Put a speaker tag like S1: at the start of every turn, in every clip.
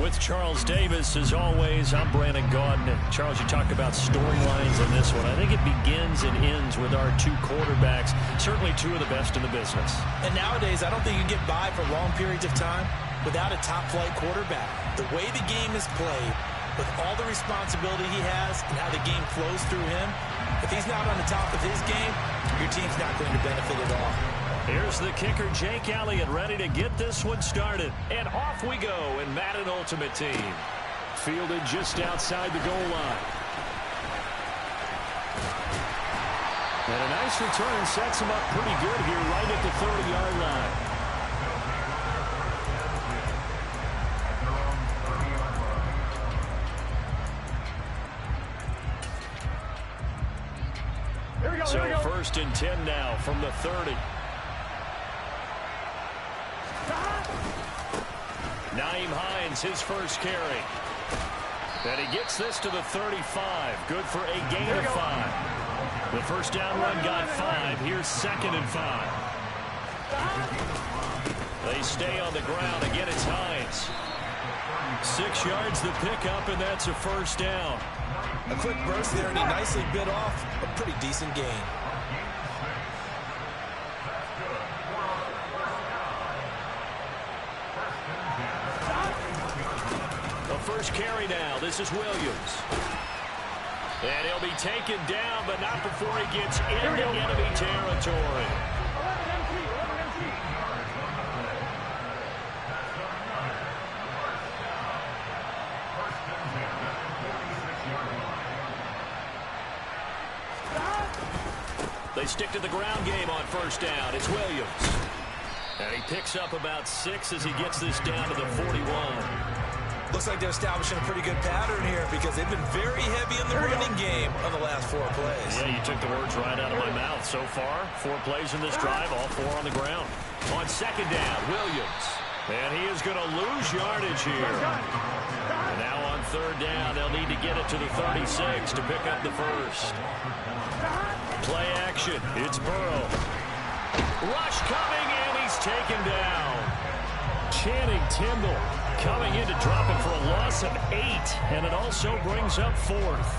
S1: With Charles Davis, as always, I'm Brandon Gaudin. Charles, you talked about storylines in this one. I think it begins and ends with our two quarterbacks, certainly two of the best in the business.
S2: And nowadays, I don't think you can get by for long periods of time without a top-flight quarterback. The way the game is played, with all the responsibility he has and how the game flows through him, if he's not on the top of his game, your team's not going to benefit at all.
S1: Here's the kicker, Jake Elliott, ready to get this one started. And off we go in Madden Ultimate Team. Fielded just outside the goal line. And a nice return sets him up pretty good here right at the 30-yard line. So first and 10 now from the 30. Nyheim Hines, his first carry. And he gets this to the 35. Good for a gain of 5. The first down run got 5. Here's 2nd and 5. They stay on the ground. Again, it's Hines. 6 yards the pickup, and that's a first down.
S2: A quick burst there, and he nicely bit off a pretty decent gain.
S1: The first carry now. This is Williams. And he'll be taken down, but not before he gets into enemy territory. They stick to the ground game on first down. It's Williams. And he picks up about 6 as he gets this down to the 41.
S2: Looks like they're establishing a pretty good pattern here because they've been very heavy in the running game on the last 4 plays.
S1: Yeah, you took the words right out of my mouth. So far, 4 plays in this drive, all 4 on the ground. On second down, Williams. And he is going to lose yardage here. And now on third down, they'll need to get it to the 36 to pick up the first. Play action. It's Burrow. Rush coming, and he's taken down. Channing Tindall coming in to drop it for a loss of 8, and it also brings up 4th.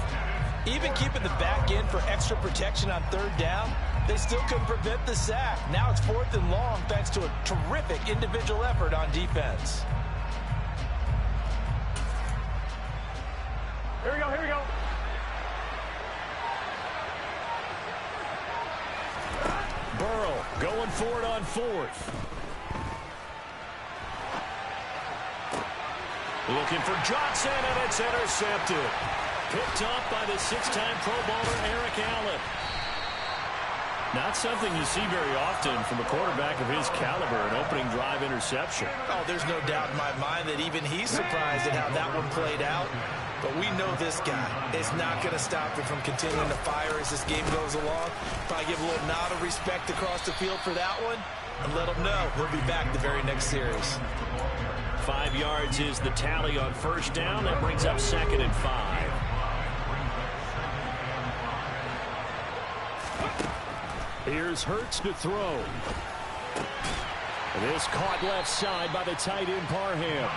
S2: Even keeping the back end for extra protection on third down, they still couldn't prevent the sack. Now it's 4th and long thanks to a terrific individual effort on defense.
S3: Here we go, here we go.
S1: Burrow going for it on 4th. Looking for Johnson, and it's intercepted. Picked up by the 6-time Pro Bowler Eric Allen. Not something you see very often from a quarterback of his caliber, an opening drive interception.
S2: Oh, there's no doubt in my mind that even he's surprised at how that one played out. But we know this guy is not going to stop him from continuing to fire as this game goes along. Probably give a little nod of respect across the field for that one and let him know he'll be back the very next series.
S1: 5 yards is the tally on first down. That brings up 2nd and 5. Here's Hurts to throw. This caught left side by the tight end Parham.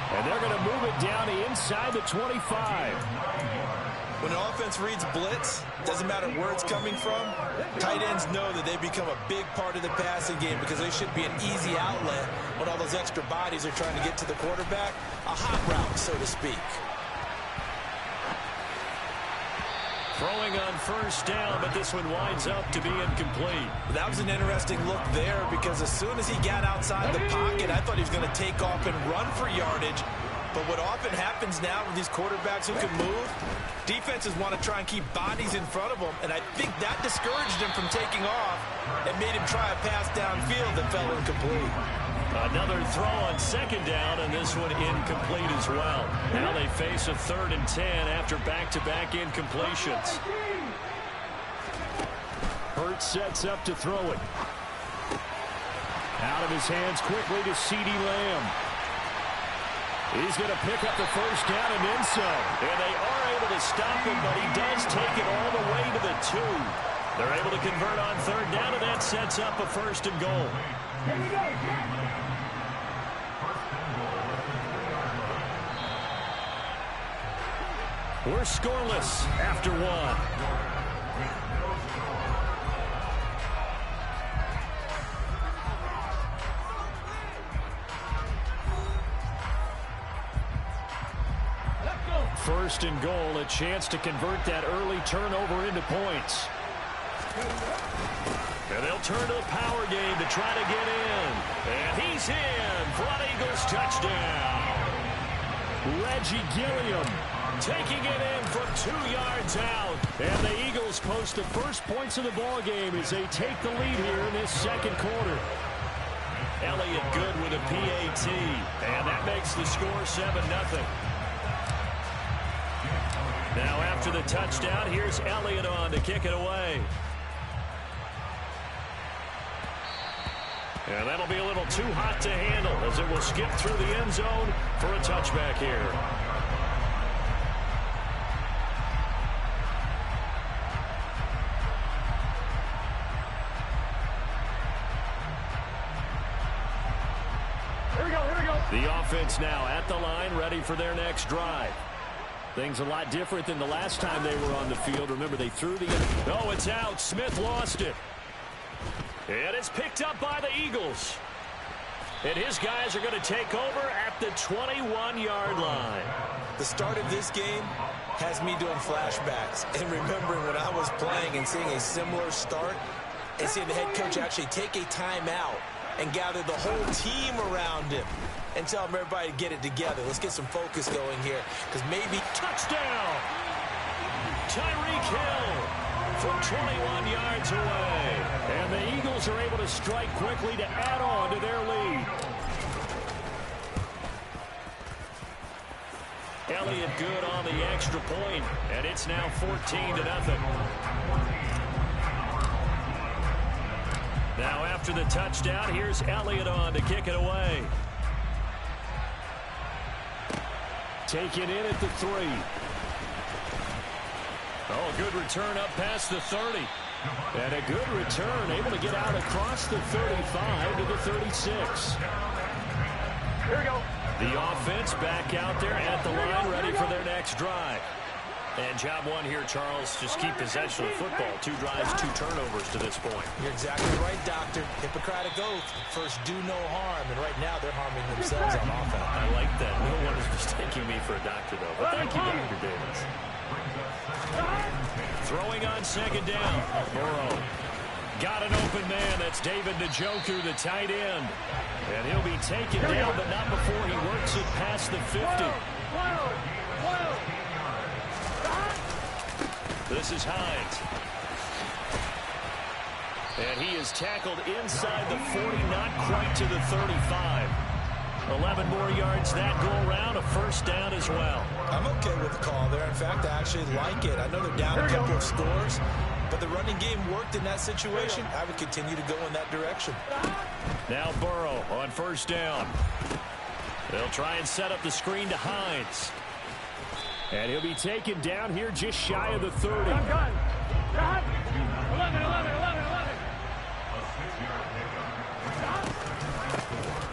S1: And they're going to move it down inside the 25.
S2: When an offense reads blitz, doesn't matter where it's coming from, tight ends know that they become a big part of the passing game because they should be an easy outlet when all those extra bodies are trying to get to the quarterback. A hot route, so to speak.
S1: Throwing on first down, but this one winds up to be incomplete.
S2: That was an interesting look there because as soon as he got outside the pocket, I thought he was going to take off and run for yardage. But what often happens now with these quarterbacks who can move, defenses want to try and keep bodies in front of them, and I think that discouraged him from taking off and made him try a pass downfield that fell incomplete.
S1: Another throw on second down, and this one incomplete as well. Now they face a 3rd and 10 after back-to-back incompletions. Hurts sets up to throw it. Out of his hands quickly to CeeDee Lamb. He's going to pick up the first down and then some. And they are able to stop him, but he does take it all the way to the 2. They're able to convert on third down, and that sets up a 1st and goal. We're scoreless after one. First and goal, a chance to convert that early turnover into points. And they'll turn to the power game to try to get in. And he's in for an Eagles touchdown. Reggie Gilliam taking it in from 2 yards out. And the Eagles post the first points of the ball game as they take the lead here in this second quarter. Elliott good with a PAT. And that makes the score 7-0. Now after the touchdown, here's Elliott on to kick it away. And that'll be a little too hot to handle as it will skip through the end zone for a touchback here.
S3: Here we go.
S1: The offense now at the line, ready for their next drive. Things a lot different than the last time they were on the field. Remember, they threw the... Oh, it's out. Smith lost it. And it's picked up by the Eagles. And his guys are going to take over at the 21-yard line.
S2: The start of this game has me doing flashbacks and remembering when I was playing and seeing a similar start and seeing the head coach actually take a timeout and gather the whole team around him and tell everybody to get it together. Let's get some focus going here because maybe...
S1: Touchdown! Tyreek Hill from 21 yards away. And the Eagles are able to strike quickly to add on to their lead. Elliott good on the extra point, and it's now 14-0. Now after the touchdown, here's Elliott on to kick it away. Taken in at the 3. Oh, good return up past the 30. And a good return, able to get out across the 35 to the 36.
S3: Here we go.
S1: The offense back out there at the line, ready for their next drive. And job one here, Charles, just keep possession of football. 2 drives, 2 turnovers to this point.
S2: You're exactly right, Doctor. Hippocratic oath. First, do no harm. And right now, they're harming themselves on offense.
S1: I like that. No one is mistaking me for a doctor, though. But thank you, Dr. Davis. Throwing on second down. Burrow. Got an open man. That's David Njoku, the tight end. And he'll be taken down, but not before he works it past the 50. This is Hines. And he is tackled inside the 40, not quite to the 35. 11 more yards that go around, a first down as well.
S2: I'm okay with the call there. In fact, I actually like it. I know they're down a couple of scores, but the running game worked in that situation. I would continue to go in that direction.
S1: Now Burrow on first down. They'll try and set up the screen to Hines. And he'll be taken down here just shy of the 30.
S3: 11.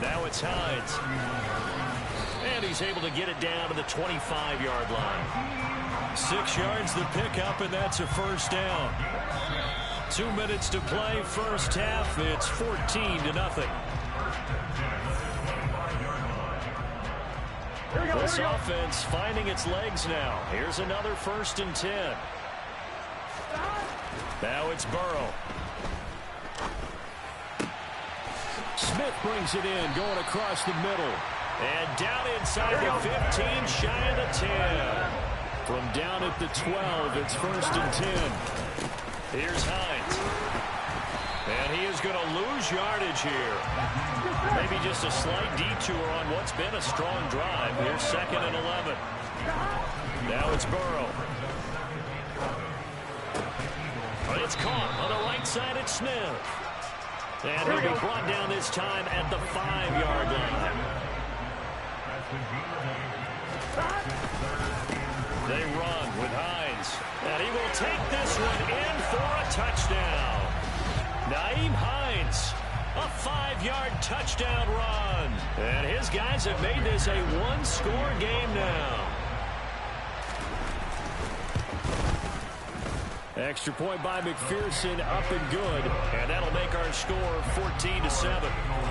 S1: Now it's Hines. And he's able to get it down to the 25-yard line. 6 yards the pickup, and that's a first down. 2 minutes to play, first half. It's 14-0. This offense finding its legs now. Here's another 1st and 10. Now it's Burrow. Smith brings it in, going across the middle. And down inside the 15, shy of the 10. From down at the 12, it's 1st and 10. Here's Hines. And he is going to lose yardage here. Maybe just a slight detour on what's been a strong drive. Here's 2nd and 11. Now it's Burrow. It's caught on the right side at Smith. And he'll be brought down this time at the 5-yard line. They run with Hines. And he will take this one in for a touchdown. Nyheim Hines, a 5-yard touchdown run. And his guys have made this a 1-score game now. Extra point by McPherson, up and good. And that'll make our score 14-7.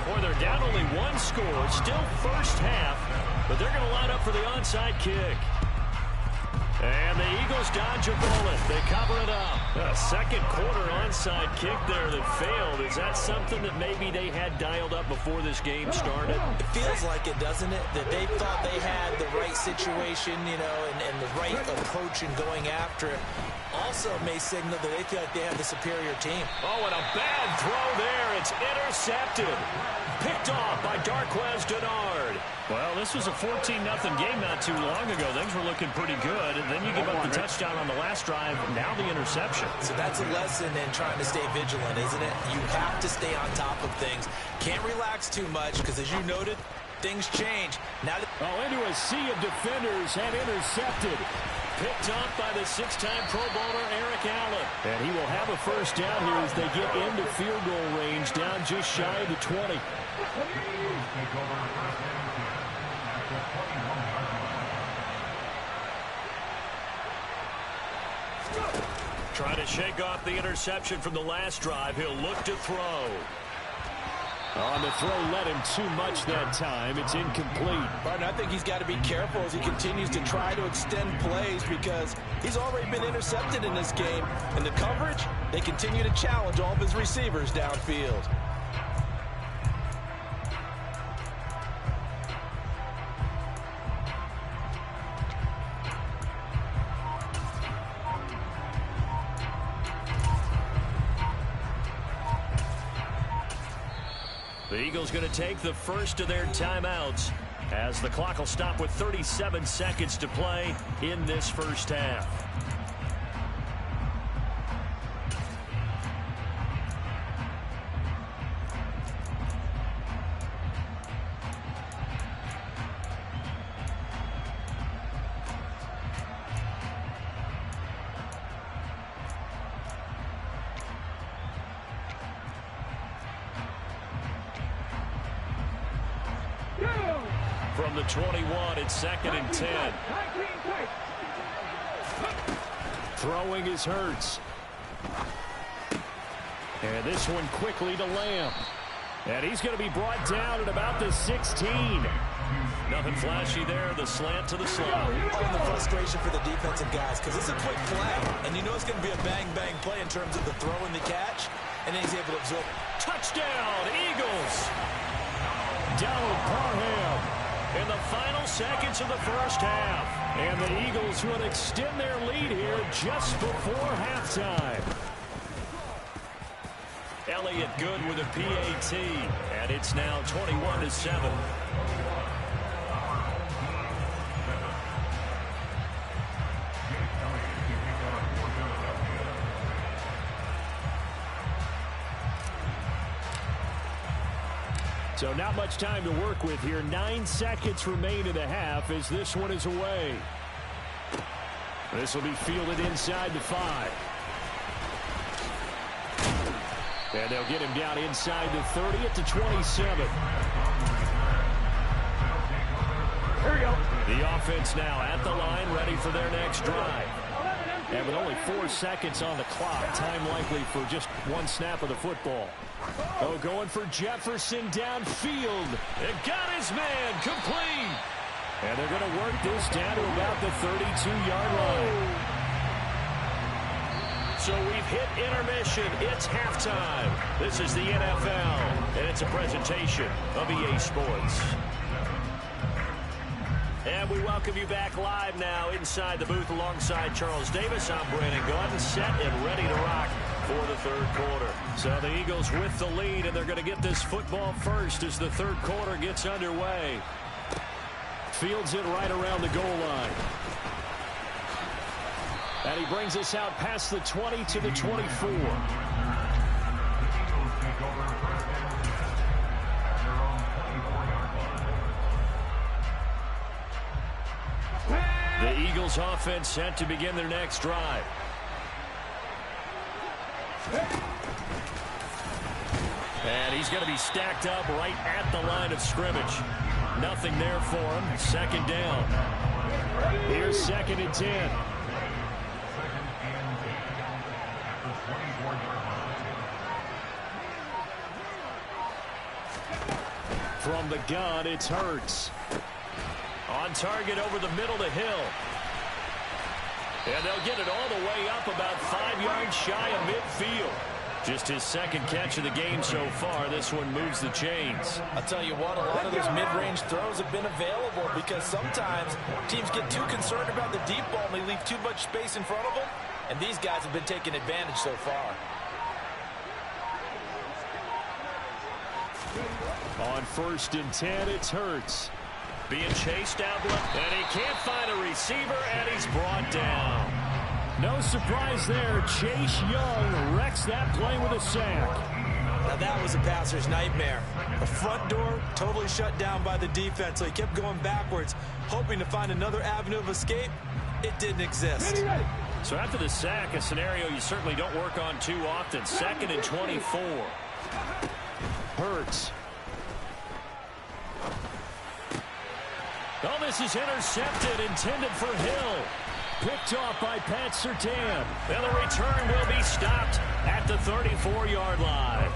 S1: Boy, they're down only one score, still first half, but they're going to line up for the onside kick. And the Eagles dodge a bullet. They cover it up. A second quarter onside kick there that failed. Is that something that maybe they had dialed up before this game started?
S2: It feels like it, doesn't it? That they thought they had the right situation, you know, and the right approach in going after it. Also may signal that they feel like they have the superior team.
S1: Oh, and a bad throw there. It's intercepted. Picked off by Darquez Denard. Well, this was a 14-0 game not too long ago. Things were looking pretty good. And then you give up the touchdown on the last drive. Now the interception.
S2: So that's a lesson in trying to stay vigilant, isn't it? You have to stay on top of things. Can't relax too much because, as you noted, things change. Now
S1: into a sea of defenders and intercepted. Picked off by the six-time Pro Bowler Eric Allen. And he will have a first down here as they get into field goal range, down just shy of the 20. Trying to shake off the interception from the last drive. He'll look to throw. On the throw, let him too much that time. It's incomplete.
S2: Martin, I think he's got to be careful as he continues to try to extend plays because he's already been intercepted in this game. And the coverage, they continue to challenge all of his receivers downfield.
S1: The Eagles going to take the first of their timeouts as the clock will stop with 37 seconds to play in this first half. From the 21, it's 2nd and 10. Throwing is Hurts. And this one quickly to Lamb. And he's going to be brought down at about the 16. Nothing flashy there. The slant to the slot.
S2: And the frustration for the defensive guys because it's a quick play. And you know it's going to be a bang-bang play in terms of the throw and the catch. And then he's able to absorb.
S1: Touchdown, Eagles. Donald Parham in the final seconds of the first half. And the Eagles will extend their lead here just before halftime. Elliott good with a PAT. And it's now 21-7. So not much time to work with here. 9 seconds remain in the half as this one is away. This will be fielded inside the 5. And they'll get him down inside the 30 at the 27.
S3: Here we go.
S1: The offense now at the line, ready for their next drive. And with only 4 seconds on the clock, time likely for just one snap of the football. Oh, going for Jefferson downfield. It got his man complete. And they're going to work this down to about the 32-yard line. So we've hit intermission. It's halftime. This is the NFL, and it's a presentation of EA Sports. And we welcome you back live now inside the booth alongside Charles Davis. I'm Brandon Gaudin, set and ready to rock for the third quarter. So the Eagles with the lead, and they're going to get this football first as the third quarter gets underway. Fields it right around the goal line. And he brings us out past the 20 to the 24. The Eagles offense set to begin their next drive. And he's going to be stacked up right at the line of scrimmage. Nothing there for him. Second down. Here's 2nd and 10. From the gun, it's Hurts. On target over the middle to Hill. And they'll get it all the way up about 5 yards shy of midfield. Just his second catch of the game so far. This one moves the chains.
S2: I'll tell you what, a lot of those mid-range throws have been available because sometimes teams get too concerned about the deep ball and they leave too much space in front of them. And these guys have been taking advantage so far.
S1: On 1st and 10, it's Hurts. Being chased out left, and he can't find a receiver, and he's brought down. No surprise there. Chase Young wrecks that play with a sack.
S2: Now that was a passer's nightmare. The front door totally shut down by the defense, so he kept going backwards, hoping to find another avenue of escape. It didn't exist.
S1: So after the sack, a scenario you certainly don't work on too often. 2nd and 24. Hurts. Oh, this is intercepted, intended for Hill. Picked off by Pat Surtain. And the return will be stopped at the 34-yard line.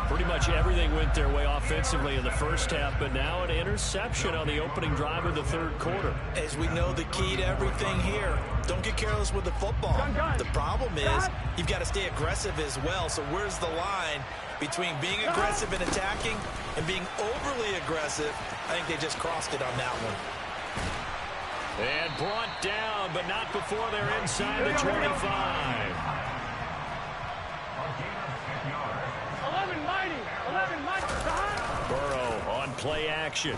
S1: Pretty much everything went their way offensively in the first half, but now an interception on the opening drive of the 3rd quarter.
S2: As we know, the key to everything here, don't get careless with the football. The problem is you've got to stay aggressive as well. So where's the line between being aggressive and attacking and being overly aggressive? I think they just crossed it on that one.
S1: And brought down, but not before they're inside the 25.
S3: 11 mighty.
S1: Burrow on play action.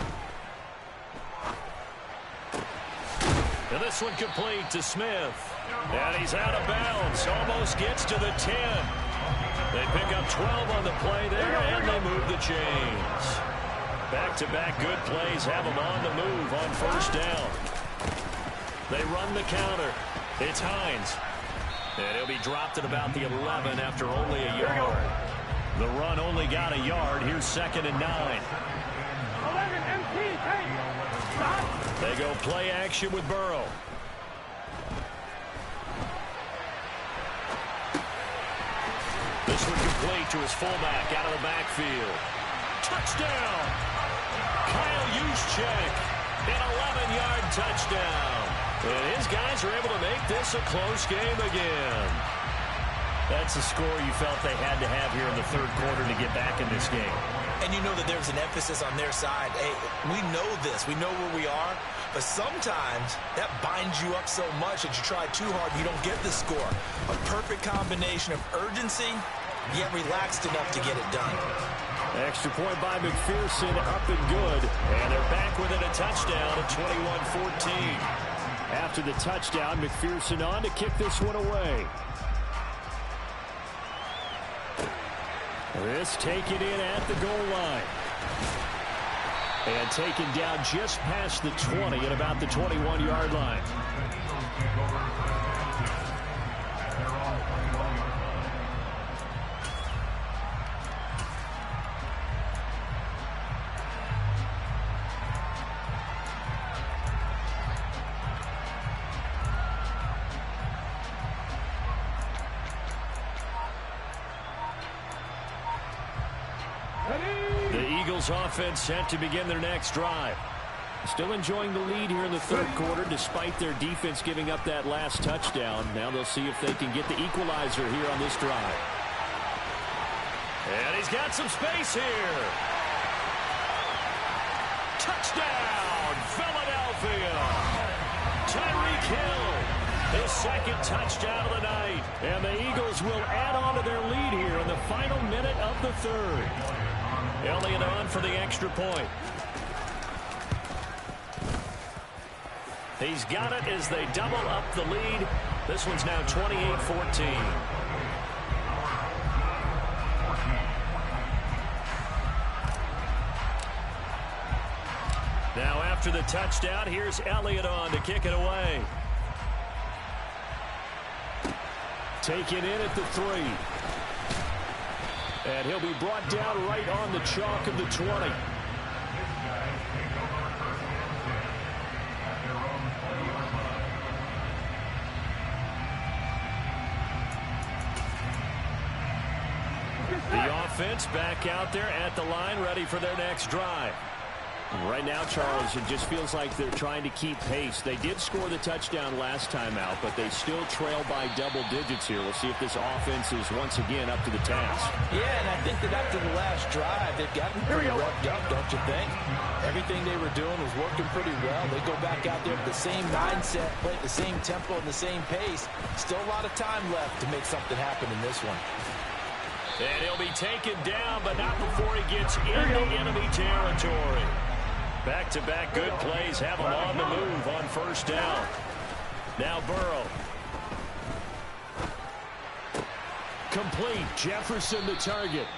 S1: And this one complete to Smith. And he's out of bounds. Almost gets to the 10. They pick up 12 on the play there, and they move the chains. Back-to-back good plays have them on the move on 1st down. They run the counter. It's Hines. And he'll be dropped at about the 11 after only a yard. The run only got a yard. Here's 2nd and 9.
S3: 11 MT, hey, stop.
S1: They go play action with Burrow. This one complete to his fullback out of the backfield. Touchdown! Kyle Juszczyk, an 11-yard touchdown. And his guys are able to make this a close game again. That's a score you felt they had to have here in the 3rd quarter to get back in this game.
S2: And you know that there's an emphasis on their side. Hey, we know this. We know where we are. But sometimes that binds you up so much that you try too hard, you don't get the score. A perfect combination of urgency, yet relaxed enough to get it done.
S1: Extra point by McPherson, up and good. And they're back within a touchdown at 21-14. After the touchdown, McPherson on to kick this one away. This taken in at the goal line. And taken down just past the 20 at about the 21-yard line. Offense set to begin their next drive. Still enjoying the lead here in the 3rd quarter despite their defense giving up that last touchdown. Now they'll see if they can get the equalizer here on this drive. And he's got some space here. Touchdown, Philadelphia. Tyreek Hill, his 2nd touchdown of the night. And the Eagles will add on to their lead here in the final minute of the 3rd. Elliott on for the extra point. He's got it as they double up the lead. This one's now 28-14. Now after the touchdown, here's Elliott on to kick it away. Taken in at the 3. And he'll be brought down right on the chalk of the 20. The offense defense back out there at the line, ready for their next drive.
S4: Right now, Charles, it just feels like they're trying to keep pace. They did score the touchdown last time out, but they still trail by double digits here. We'll see if this offense is once again up to the task.
S2: Yeah, and I think that after the last drive, they've gotten pretty revved up, don't you think? Everything they were doing was working pretty well. They go back out there with the same mindset, play at the same tempo and the same pace. Still a lot of time left to make something happen in this one.
S1: And he'll be taken down, but not before he gets into enemy territory. Back-to-back good plays have him on the move on first down. Now Burrow. Complete. Jefferson the target.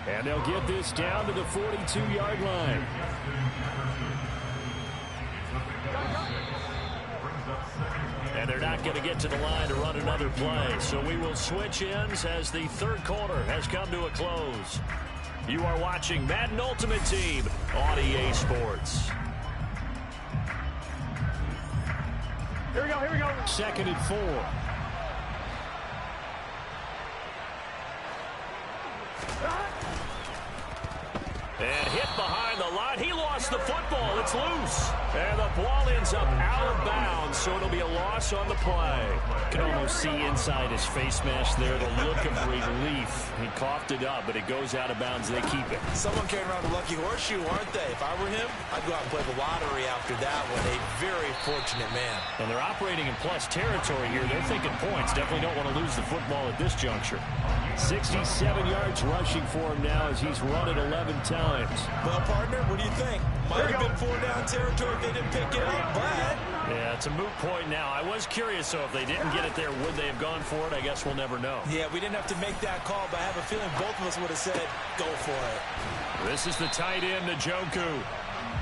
S1: And they'll get this down to the 42-yard line. And they're not going to get to the line to run another play. So we will switch ends as the third quarter has come to a close. You are watching Madden Ultimate Team on EA Sports.
S3: Here we go, here we go.
S1: 2nd and 4. And hit behind the line. He lost the football. It's loose. And the ball ends up out of bounds, so it'll be a loss on the play. You can almost see inside his face mask there the look of relief. He coughed it up, but it goes out of bounds. They keep it.
S2: Someone carrying around a lucky horseshoe, aren't they? If I were him, I'd go out and play the lottery after that one. A very fortunate man.
S1: And they're operating in plus territory here. They're thinking points. Definitely don't want to lose the football at this juncture. 67 yards rushing for him now as he's run it 11 times.
S2: Well, partner, what do you think? Might have been 4-down territory if they didn't pick it up, but...
S1: Yeah, it's a moot point now. I was curious, so if they didn't get it there, would they have gone for it? I guess we'll never know.
S2: Yeah, we didn't have to make that call, but I have a feeling both of us would have said, go for it.
S1: This is the tight end, Njoku.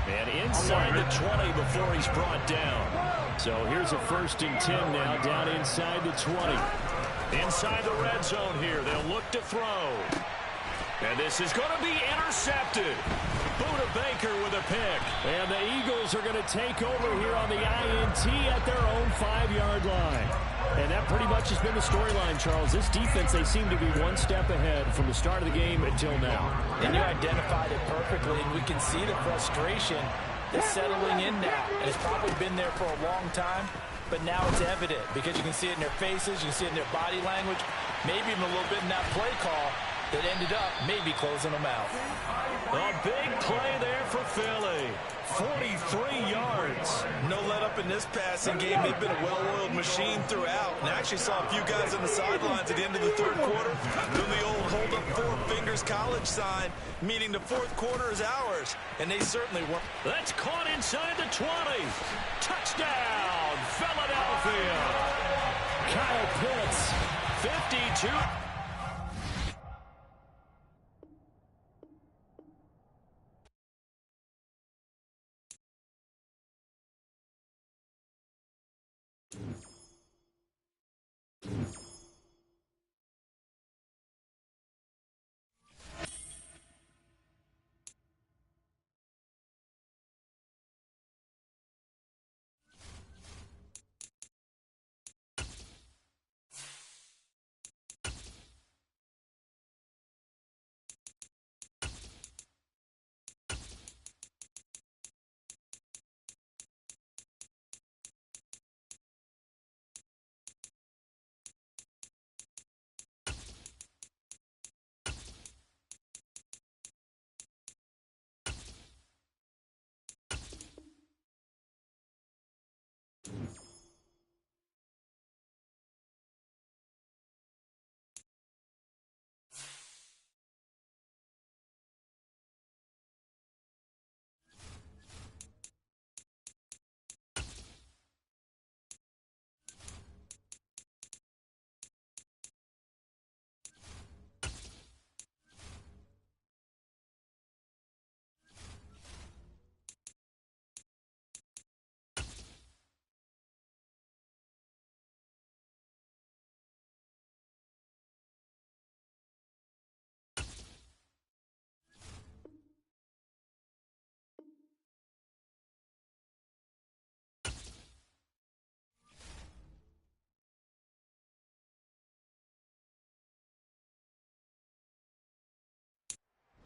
S1: And inside the 20 before he's brought down. So here's a 1st and 10 now, down inside the 20. Inside the red zone here, they'll look to throw. And this is going to be intercepted. Buda Baker with a pick. And the Eagles are going to take over here on the INT at their own 5-yard line. And that pretty much has been the storyline, Charles. This defense, they seem to be one step ahead from the start of the game until now.
S2: And you identified it perfectly, and we can see the frustration that's settling in now. And it's probably been there for a long time, but now it's evident because you can see it in their faces, you can see it in their body language, maybe even a little bit in that play call that ended up maybe closing them out.
S1: A big play there for Philly. 43 yards.
S2: No let up in this passing game. They've been a well-oiled machine throughout. And I actually saw a few guys on the sidelines at the end of the third quarter doing the old hold up 4 fingers college sign, meaning the fourth quarter is ours. And they certainly were.
S1: That's caught inside the 20. Touchdown, Philadelphia. Kyle Pitts, 52.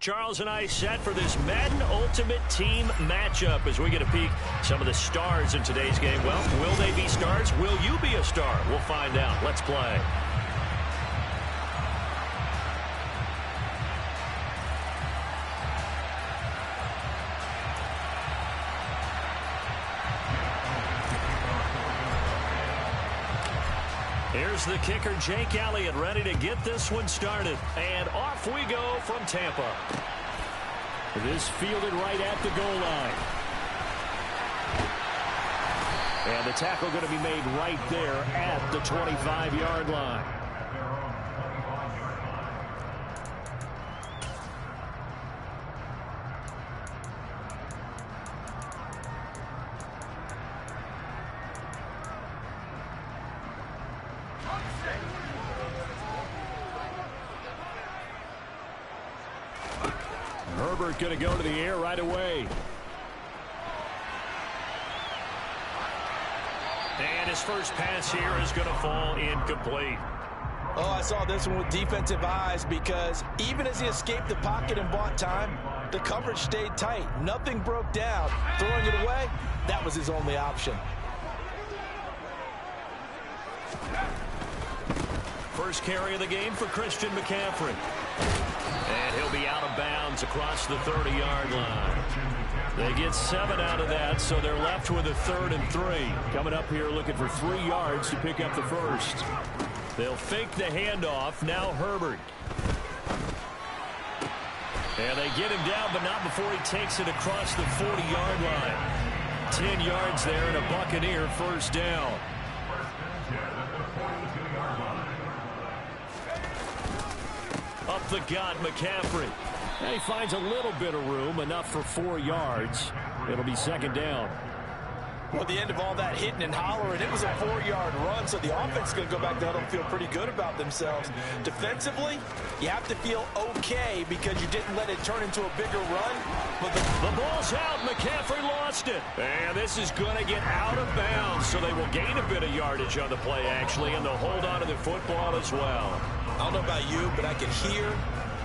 S1: Charles and I set for this Madden Ultimate Team matchup as we get a peek some of the stars in today's game. Well, will they be stars? Will you be a star? We'll find out. Let's play. Here's the kicker, Jake Elliott, ready to get this one started. And off we go from Tampa. This fielded right at the goal line. And the tackle going to be made right there at the 25-yard line. Herbert going to go to the air right away. And his first pass here is going to fall incomplete.
S2: Oh, I saw this one with defensive eyes because even as he escaped the pocket and bought time, the coverage stayed tight. Nothing broke down. Throwing it away, that was his only option.
S1: First carry of the game for Christian McCaffrey. And he'll be out of bounds across the 30-yard line. They get 7 out of that, so they're left with a 3rd and 3. Coming up here looking for 3 yards to pick up the first. They'll fake the handoff. Now Herbert. And they get him down, but not before he takes it across the 40-yard line. 10 yards there and a Buccaneer first down. Up the gut, McCaffrey. And he finds a little bit of room, enough for 4 yards. It'll be 2nd down.
S2: Well, at the end of all that hitting and hollering, it was a 4-yard run, so the offense is going to go back down and feel pretty good about themselves. Defensively, you have to feel okay because you didn't let it turn into a bigger run. But
S1: the ball's out. McCaffrey lost it. And this is going to get out of bounds, so they will gain a bit of yardage on the play, actually, and they'll hold on to the football as well.
S2: I don't know about you, but I can hear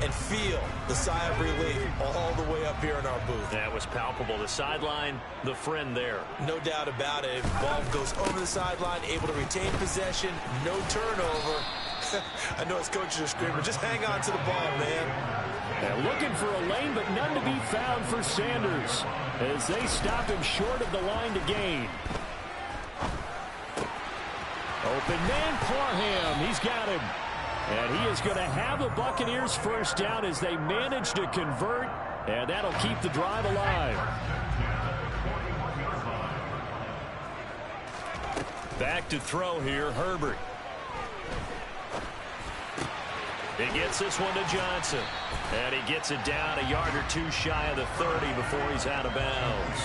S2: and feel the sigh of relief all the way up here in our booth.
S1: That was palpable. The sideline, the friend there.
S2: No doubt about it. If the ball goes over the sideline, able to retain possession, no turnover. I know his coaches are screaming, just hang on to the ball, man.
S1: And looking for a lane, but none to be found for Sanders as they stop him short of the line to gain. Open man, Parham. He's got him. And he is going to have the Buccaneers first down as they manage to convert, and that'll keep the drive alive. Back to throw here, Herbert. He gets this one to Johnson, and he gets it down a yard or 2 shy of the 30 before he's out of bounds.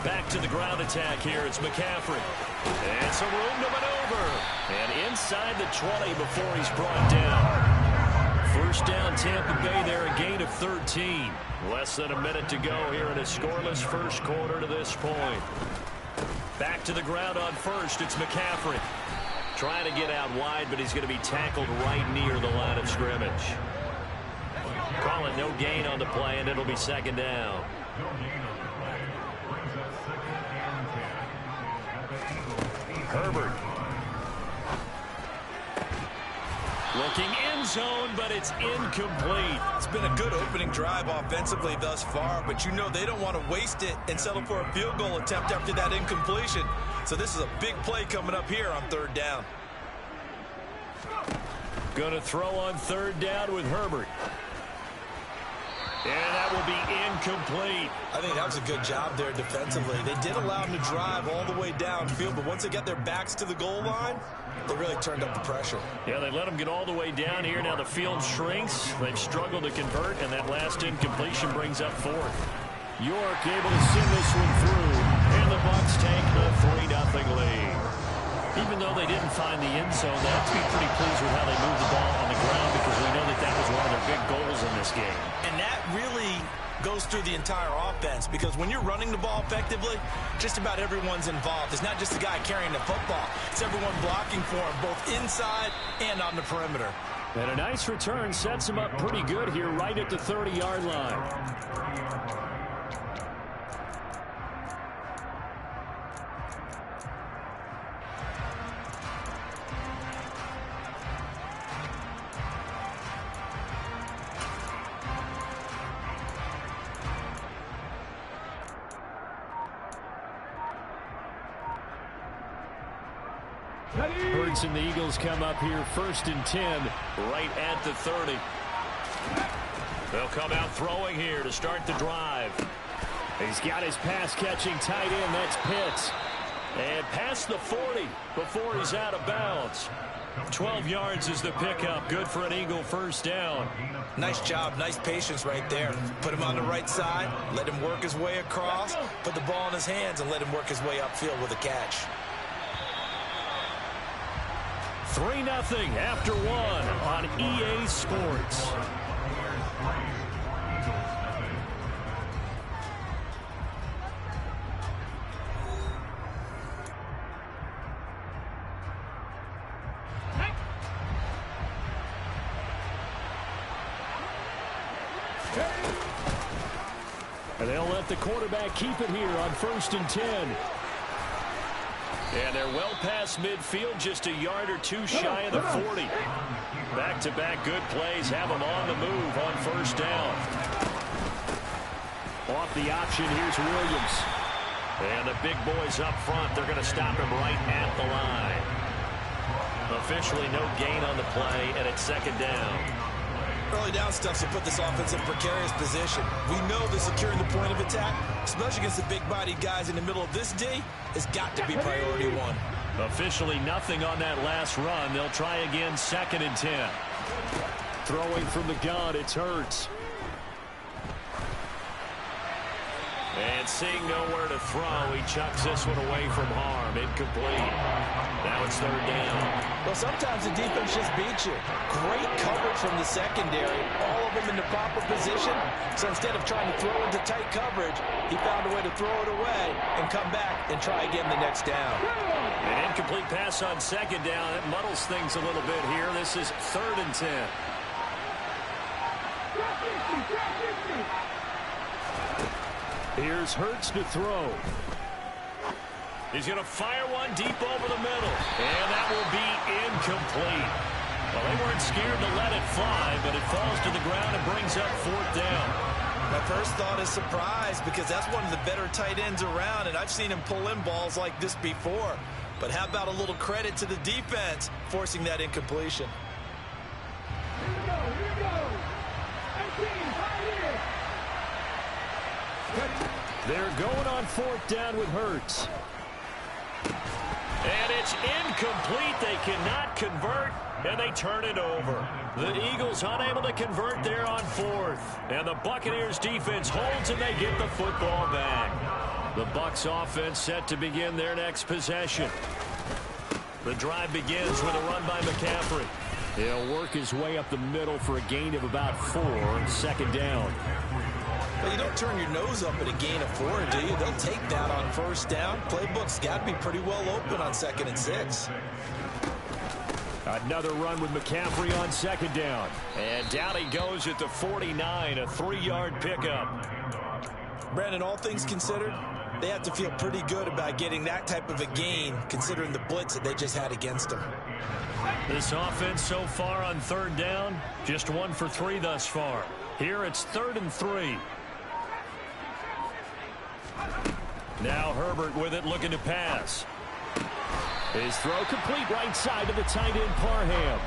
S1: Back to the ground attack here. It's McCaffrey. And some room to maneuver. And inside the 20 before he's brought down. First down, Tampa Bay there, a gain of 13. Less than a minute to go here in a scoreless first quarter to this point. Back to the ground on first. It's McCaffrey. Trying to get out wide, but he's going to be tackled right near the line of scrimmage. Call it no gain on the play, and it'll be 2nd down. Herbert. Looking end zone, but it's incomplete.
S2: It's been a good opening drive offensively thus far, but you know they don't want to waste it and settle for a field goal attempt after that incompletion. So this is a big play coming up here on 3rd down.
S1: Going to throw on 3rd down with Herbert. And that will be incomplete.
S2: I think that was a good job there defensively. They did allow him to drive all the way downfield, but once they got their backs to the goal line, they really turned up the pressure.
S1: Yeah, they let him get all the way down here. Now the field shrinks. They've struggled to convert, and that last incompletion brings up 4th. York able to send this one through, and the Bucs take the 3-0 lead. Even though they didn't find the end zone, they have to be pretty pleased with how they moved the ball on the ground because we know that that was one of their big goals in this game.
S2: And that really goes through the entire offense, because when you're running the ball effectively, just about everyone's involved. It's not just the guy carrying the football. It's everyone blocking for him, both inside and on the perimeter.
S4: And a nice return sets him up pretty good here right at the 30-yard line. Hurts and the Eagles come up here 1st and 10 right at the 30.
S1: They'll come out throwing here to start the drive.
S4: He's got his pass-catching tight end. That's Pitts.
S1: And past the 40 before he's out of bounds. 12 yards is the pickup. Good for an Eagle first down.
S2: Nice job. Nice patience right there. Put him on the right side. Let him work his way across. Put the ball in his hands and let him work his way upfield with a catch.
S1: 3-0 after 1 on EA Sports.
S4: And they'll let the quarterback keep it here on 1st and 10.
S1: And they're well past midfield, just a yard or two shy of the 40. Back-to-back good plays have them on the move on first down.
S4: Off the option, here's Williams.
S1: And the big boys up front, they're going to stop him right at the line. Officially no gain on the play, and it's 2nd down.
S2: Early down stuff to put this offense in precarious position. We know that securing the point of attack, especially against the big-bodied guys in the middle of this D, has got to be priority 1.
S1: Officially nothing on that last run. They'll try again 2nd and 10.
S4: Throwing from the gun, it's Hurts.
S1: And seeing nowhere to throw, he chucks this one away from harm. Incomplete. Now it's 3rd down.
S2: Well, sometimes the defense just beats you. Great coverage from the secondary. All of them in the proper position. So instead of trying to throw into tight coverage, he found a way to throw it away and come back and try again the next down.
S1: An incomplete pass on 2nd down. It muddles things a little bit here. This is 3rd and 10.
S4: Here's Hurts to throw.
S1: He's going to fire one deep over the middle. And that will be incomplete. Well, they weren't scared to let it fly, but it falls to the ground and brings up 4th down.
S2: My first thought is surprise, because that's one of the better tight ends around, and I've seen him pull in balls like this before. But how about a little credit to the defense forcing that incompletion?
S3: Here we go. 18, right here.
S4: They're going on 4th down with Hurts.
S1: And it's incomplete. They cannot convert, and they turn it over. The Eagles unable to convert there on 4th. And the Buccaneers defense holds, and they get the football back. The Bucs offense set to begin their next possession. The drive begins with a run by McCaffrey.
S4: He'll work his way up the middle for a gain of about 4, 2nd down.
S2: But you don't turn your nose up at a gain of 4, do you? They'll take that on 1st down. Playbook's got to be pretty well open on 2nd and 6.
S4: Another run with McCaffrey on 2nd down.
S1: And down he goes at the 49, a 3-yard pickup.
S2: Brandon, all things considered, they have to feel pretty good about getting that type of a gain, considering the blitz that they just had against them.
S1: This offense so far on 3rd down, just 1 for 3 thus far. Here it's 3rd and 3. Now Herbert with it, looking to pass.
S4: His throw complete right side to the tight end Parham.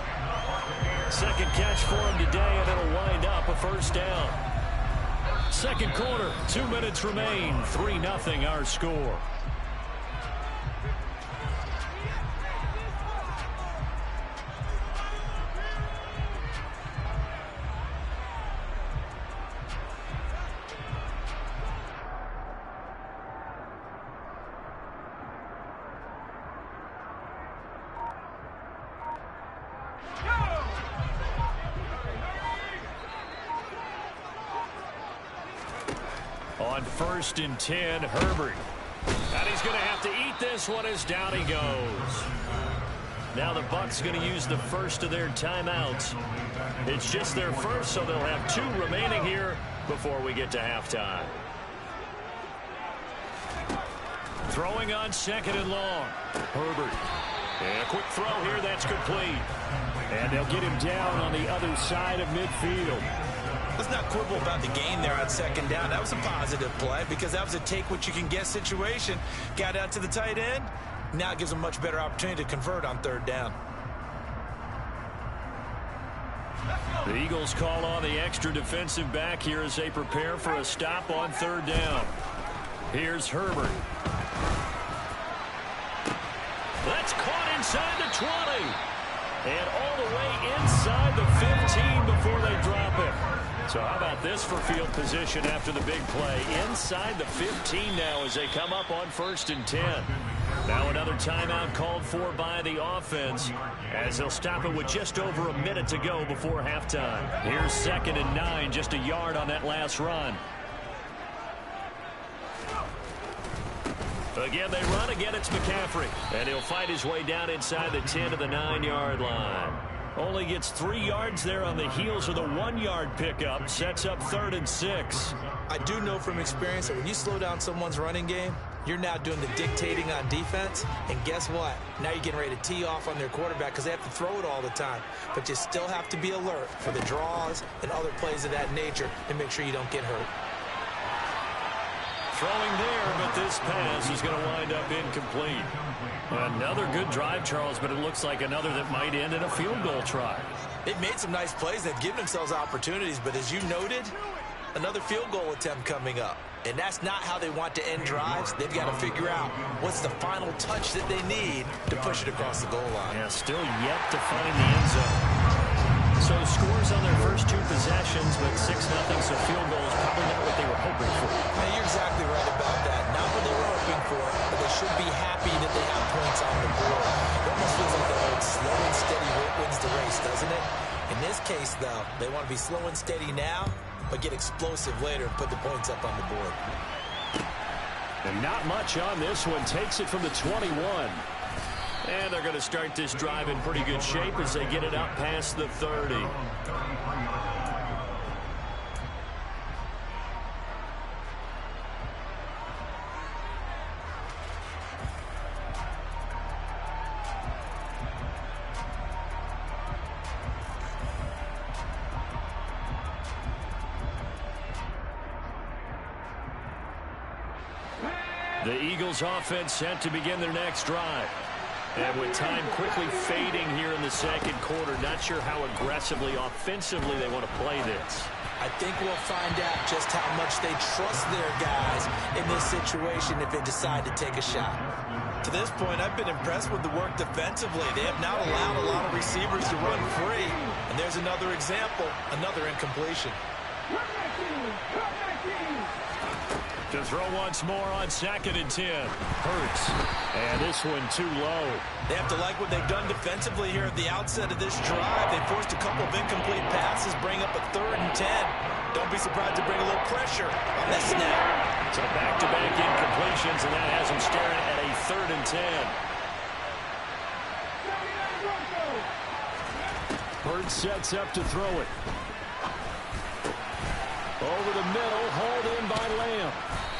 S1: 2nd catch for him today, and it'll wind up a 1st down. 2nd quarter, 2 minutes remain. 3-0 our score. On 1st and 10, Herbert. And he's going to have to eat this one as down he goes. Now the Bucs going to use the first of their timeouts. It's just their first, so they'll have 2 remaining here before we get to halftime. Throwing on 2nd and long. Herbert. And a quick throw here, that's complete. And they'll get him down on the other side of midfield.
S2: Let's not quibble about the gain there on 2nd down. That was a positive play because that was a take-what-you-can-get situation. Got out to the tight end. Now it gives them a much better opportunity to convert on 3rd down.
S1: The Eagles call on the extra defensive back here as they prepare for a stop on 3rd down. Here's Herbert. That's caught inside the 20. And all the way inside the 15 before they drop it. So how about this for field position after the big play? Inside the 15 now as they come up on 1st and 10. Now another timeout called for by the offense as they'll stop it with just over a minute to go before halftime. Here's 2nd and 9, just a yard on that last run. Again, they run. Again, it's McCaffrey. And he'll fight his way down inside the 10 to the 9-yard line. Only gets 3 yards there on the heels of the 1-yard pickup. Sets up 3rd and 6.
S2: I do know from experience that when you slow down someone's running game, you're now doing the dictating on defense. And guess what? Now you're getting ready to tee off on their quarterback because they have to throw it all the time. But you still have to be alert for the draws and other plays of that nature and make sure you don't get hurt.
S1: Throwing there, but this pass is going to wind up incomplete. Another good drive, Charles, but it looks like another that might end in a field goal try.
S2: They've made some nice plays. They've given themselves opportunities, but as you noted, another field goal attempt coming up. And that's not how they want to end drives. They've got to figure out what's the final touch that they need to push it across the goal line.
S1: Yeah, still yet to find the end zone. So scores on their first 2 possessions, but 6-0, so field goal is probably not what they were hoping for.
S2: Now, you're exactly right about that. Not what they were hoping for, but they should be happy that they have points on the board. It almost feels like the old slow and steady wins the race, doesn't it? In this case, though, they want to be slow and steady now, but get explosive later and put the points up on the board.
S1: And not much on this one. Takes it from the 21. And they're going to start this drive in pretty good shape as they get it up past the 30. The Eagles offense set to begin their next drive. And with time quickly fading here in the 2nd quarter, not sure how aggressively, offensively they want to play this.
S2: I think we'll find out just how much they trust their guys in this situation if they decide to take a shot. To this point, I've been impressed with the work defensively. They have not allowed a lot of receivers to run free. And there's another example, another incompletion.
S1: To throw once more on 2nd and 10. Hurts. And this one too low.
S2: They have to like what they've done defensively here at the outset of this drive. They forced a couple of incomplete passes, bring up a 3rd and 10. Don't be surprised to bring a little pressure on this snap.
S1: So back-to-back incompletions, and that has them staring at a 3rd and 10. Hurts sets up to throw it. Over the middle, hauled in by Lamb.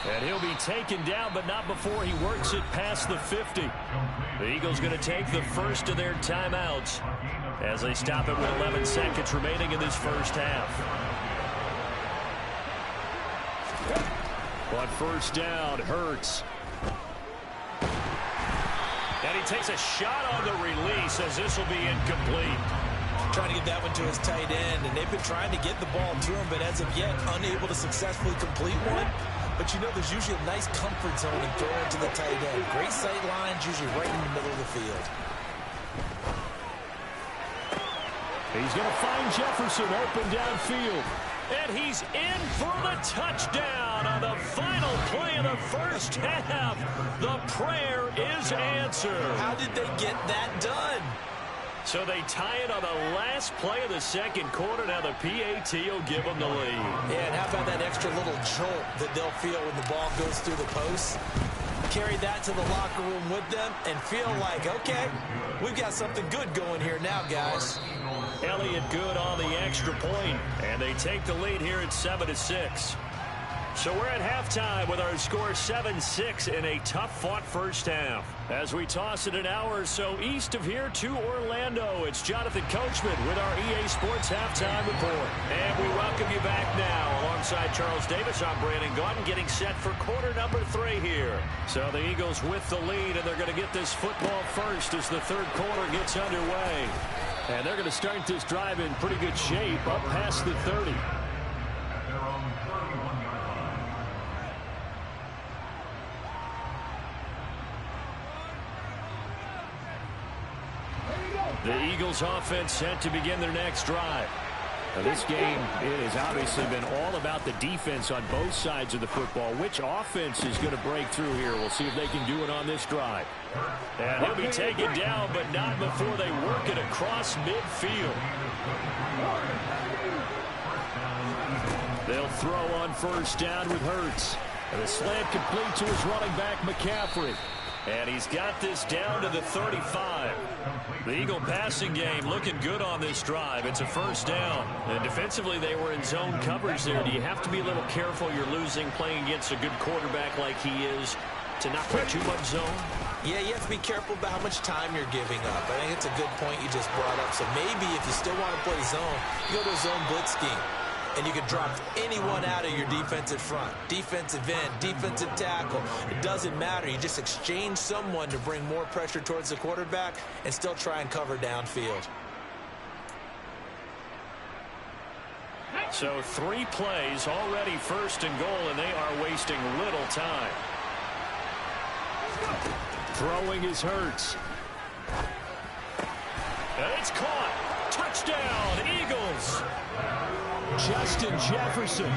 S1: And he'll be taken down, but not before he works it past the 50. The Eagles going to take the first of their timeouts as they stop it with 11 seconds remaining in this first half. On 1st down, Hurts. And he takes a shot on the release as this will be incomplete.
S2: Trying to get that one to his tight end, and they've been trying to get the ball to him, but as of yet, unable to successfully complete one. But you know, there's usually a nice comfort zone in throwing to the tight end. Great sight lines, usually right in the middle of the field.
S1: He's going to find Jefferson open downfield. And he's in for the touchdown on the final play of the first half. The prayer is answered.
S2: How did they get that done?
S1: So they tie it on the last play of the second quarter. Now the PAT will give them the lead.
S2: Yeah, and how about that extra little jolt that they'll feel when the ball goes through the post? Carry that to the locker room with them and feel like, okay, we've got something good going here now, guys.
S1: Elliott good on the extra point, and they take the lead here at 7-6. So we're at halftime with our score 7-6 in a tough-fought first half. As we toss it an hour or so east of here to Orlando, it's Jonathan Coachman with our EA Sports Halftime Report. And we welcome you back now. Alongside Charles Davis, I'm Brandon Gaudin, getting set for quarter number 3 here. So the Eagles with the lead, and they're going to get this football first as the third quarter gets underway. And they're going to start this drive in pretty good shape up past the 30. The Eagles offense set to begin their next drive. Now this game, it has obviously been all about the defense on both sides of the football. Which offense is going to break through here? We'll see if they can do it on this drive. And he'll be taken down, but not before they work it across midfield. They'll throw on first down with Hurts. And the slant complete to his running back, McCaffrey. And he's got this down to the 35. The Eagle passing game looking good on this drive. It's a first down. And defensively, they were in zone coverage there. Do you have to be a little careful? You're losing playing against a good quarterback like he is to not play too much zone?
S2: Yeah, you have to be careful about how much time you're giving up. I think it's a good point you just brought up. So maybe if you still want to play zone, you go to a zone blitz scheme. And you can drop anyone out of your defensive front. Defensive end, defensive tackle. It doesn't matter. You just exchange someone to bring more pressure towards the quarterback and still try and cover downfield.
S1: So 3 plays already first and goal, and they are wasting little time. Throwing is Hurts. And it's caught. Touchdown, Eagles. Justin Jefferson.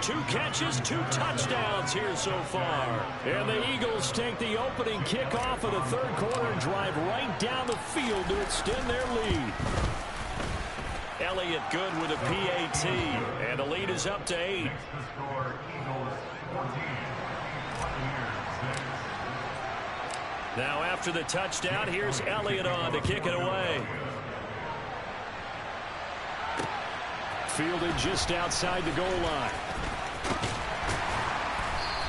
S1: 2 catches, 2 touchdowns here so far. And the Eagles take the opening kickoff of the third quarter and drive right down the field to extend their lead. Elliott good with a PAT. And the lead is up to 8. Now after the touchdown, here's Elliott on to kick it away. Fielded just outside the goal line.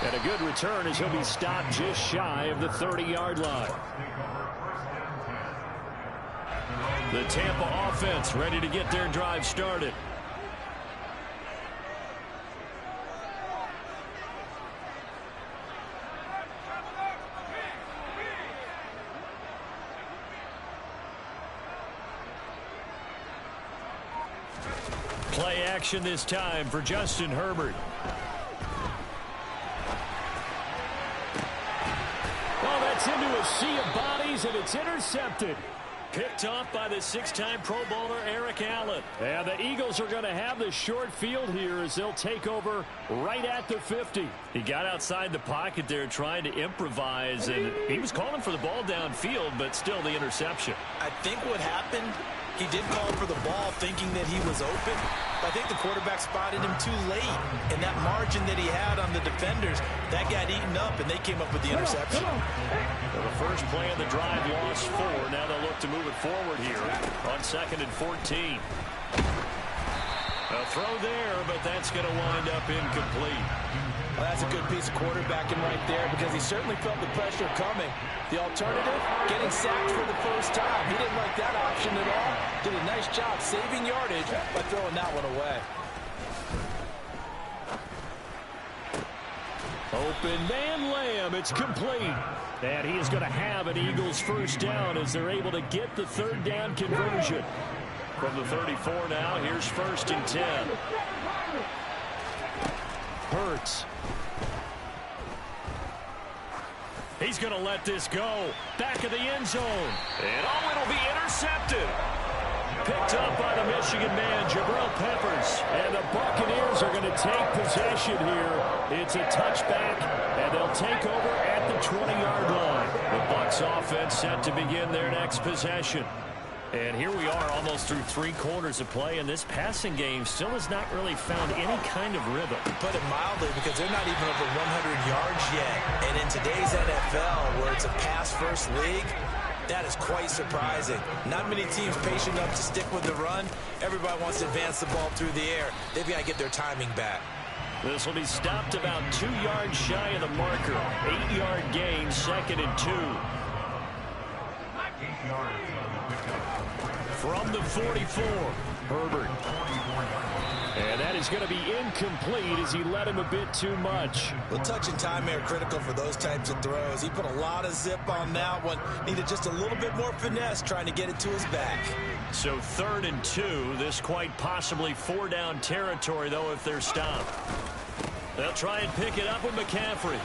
S1: And a good return as he'll be stopped just shy of the 30-yard line. The Tampa offense ready to get their drive started. Play action this time for Justin Herbert. Oh, that's into a sea of bodies, and it's intercepted. Picked off by the 6-time Pro Bowler Eric Allen. And the Eagles are going to have the short field here as they'll take over right at the 50. He got outside the pocket there trying to improvise, and he was calling for the ball downfield, but still the interception.
S2: I think what happened, he did call for the ball thinking that he was open. But I think the quarterback spotted him too late. And that margin that he had on the defenders, that got eaten up, and they came up with the interception.
S1: Well, the first play of the drive lost 4. Now they'll look to move it forward here on 2nd and 14. A throw there, but that's going to wind up incomplete.
S2: Well, that's a good piece of quarterbacking right there because he certainly felt the pressure coming. The alternative, getting sacked for the first time. He didn't like that option at all. Did a nice job saving yardage by throwing that one away.
S1: Open man Lamb. It's complete. And he is going to have an Eagles first down as they're able to get the third down conversion. From the 34 now, here's 1st and 10. Hurts. He's going to let this go. Back of the end zone. And oh, it'll be intercepted. Picked up by the Michigan man, Jabril Peppers. And the Buccaneers are going to take possession here. It's a touchback, and they'll take over at the 20-yard line. The Bucs offense set to begin their next possession. And here we are almost through 3 quarters of play, and this passing game still has not really found any kind of rhythm.
S2: Put it mildly, because they're not even over 100 yards yet. And in today's NFL, where it's a pass-first league, that is quite surprising. Not many teams patient enough to stick with the run. Everybody wants to advance the ball through the air. They've got to get their timing back. This will be stopped about 2 yards shy of the marker. 8-yard gain, 2nd and 2.
S1: From the 44, Herbert. And that is going to be incomplete as he led him a bit too much.
S2: Well, touch and time are critical for those types of throws. He put a lot of zip on that one. Needed just a little bit more finesse trying to get it to his back.
S1: So 3rd and 2. This quite possibly 4-down territory, though, if they're stopped. They'll try and pick it up with McCaffrey.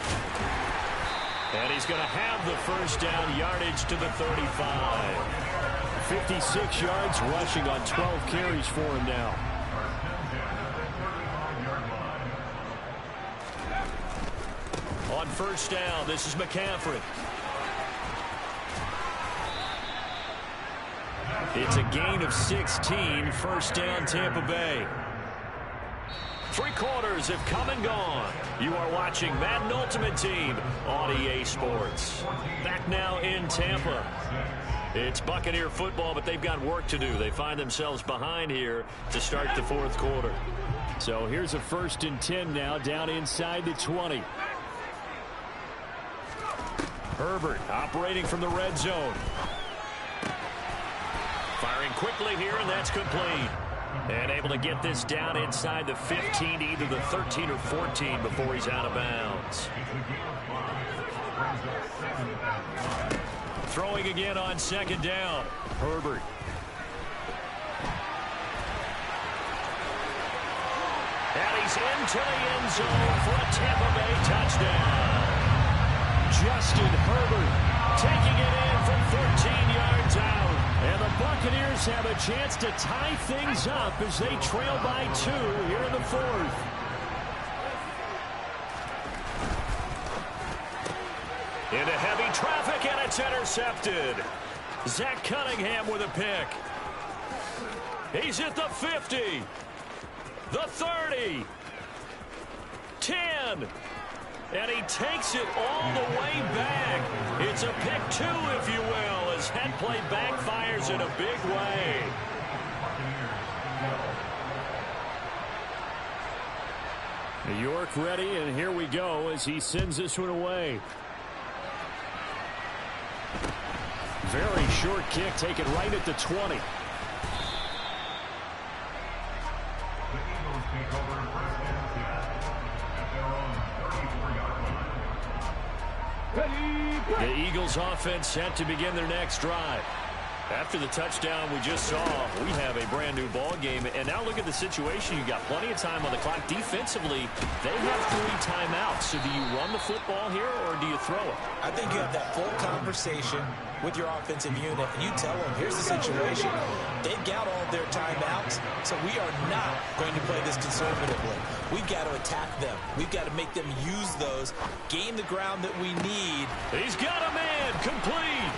S1: And he's going to have the first down, yardage to the 35.
S4: 56 yards rushing on 12 carries for him now.
S1: On first down, this is McCaffrey. It's a gain of 16. First down, Tampa Bay. 3 quarters have come and gone. You are watching Madden Ultimate Team on EA Sports. Back now in Tampa. It's Buccaneer football, but they've got work to do. They find themselves behind here to start the 4th quarter.
S4: So here's a 1st and 10 now, down inside the 20.
S1: Herbert operating from the red zone. Firing quickly here, and that's complete. And able to get this down inside the 15, either the 13 or 14 before he's out of bounds. Throwing again on 2nd down. Herbert. And he's into the end zone for a Tampa Bay touchdown. Justin Herbert taking it in from 13 yards out. And the Buccaneers have a chance to tie things up as they trail by 2 here in the 4th. Into heavy traffic, and it's intercepted. Zach Cunningham with a pick. He's at the 50. The 30. 10. And he takes it all the way back. It's a pick 2, if you will, as head play backfires in a big way.
S4: New York ready, and here we go as he sends this one away. Very short kick, taken right at the 20.
S1: The Eagles offense set to begin their next drive. After the touchdown we just saw, we have a brand new ball game. And now look at the situation. You got plenty of time on the clock. Defensively, they have 3 timeouts. So do you run the football here or do you throw it?
S2: I think you have that full conversation with your offensive unit, and you tell them, here's the situation. They've got all of their timeouts, so we are not going to play this conservatively. We've got to attack them. We've got to make them use those, gain the ground that we need.
S1: He's got a man, complete.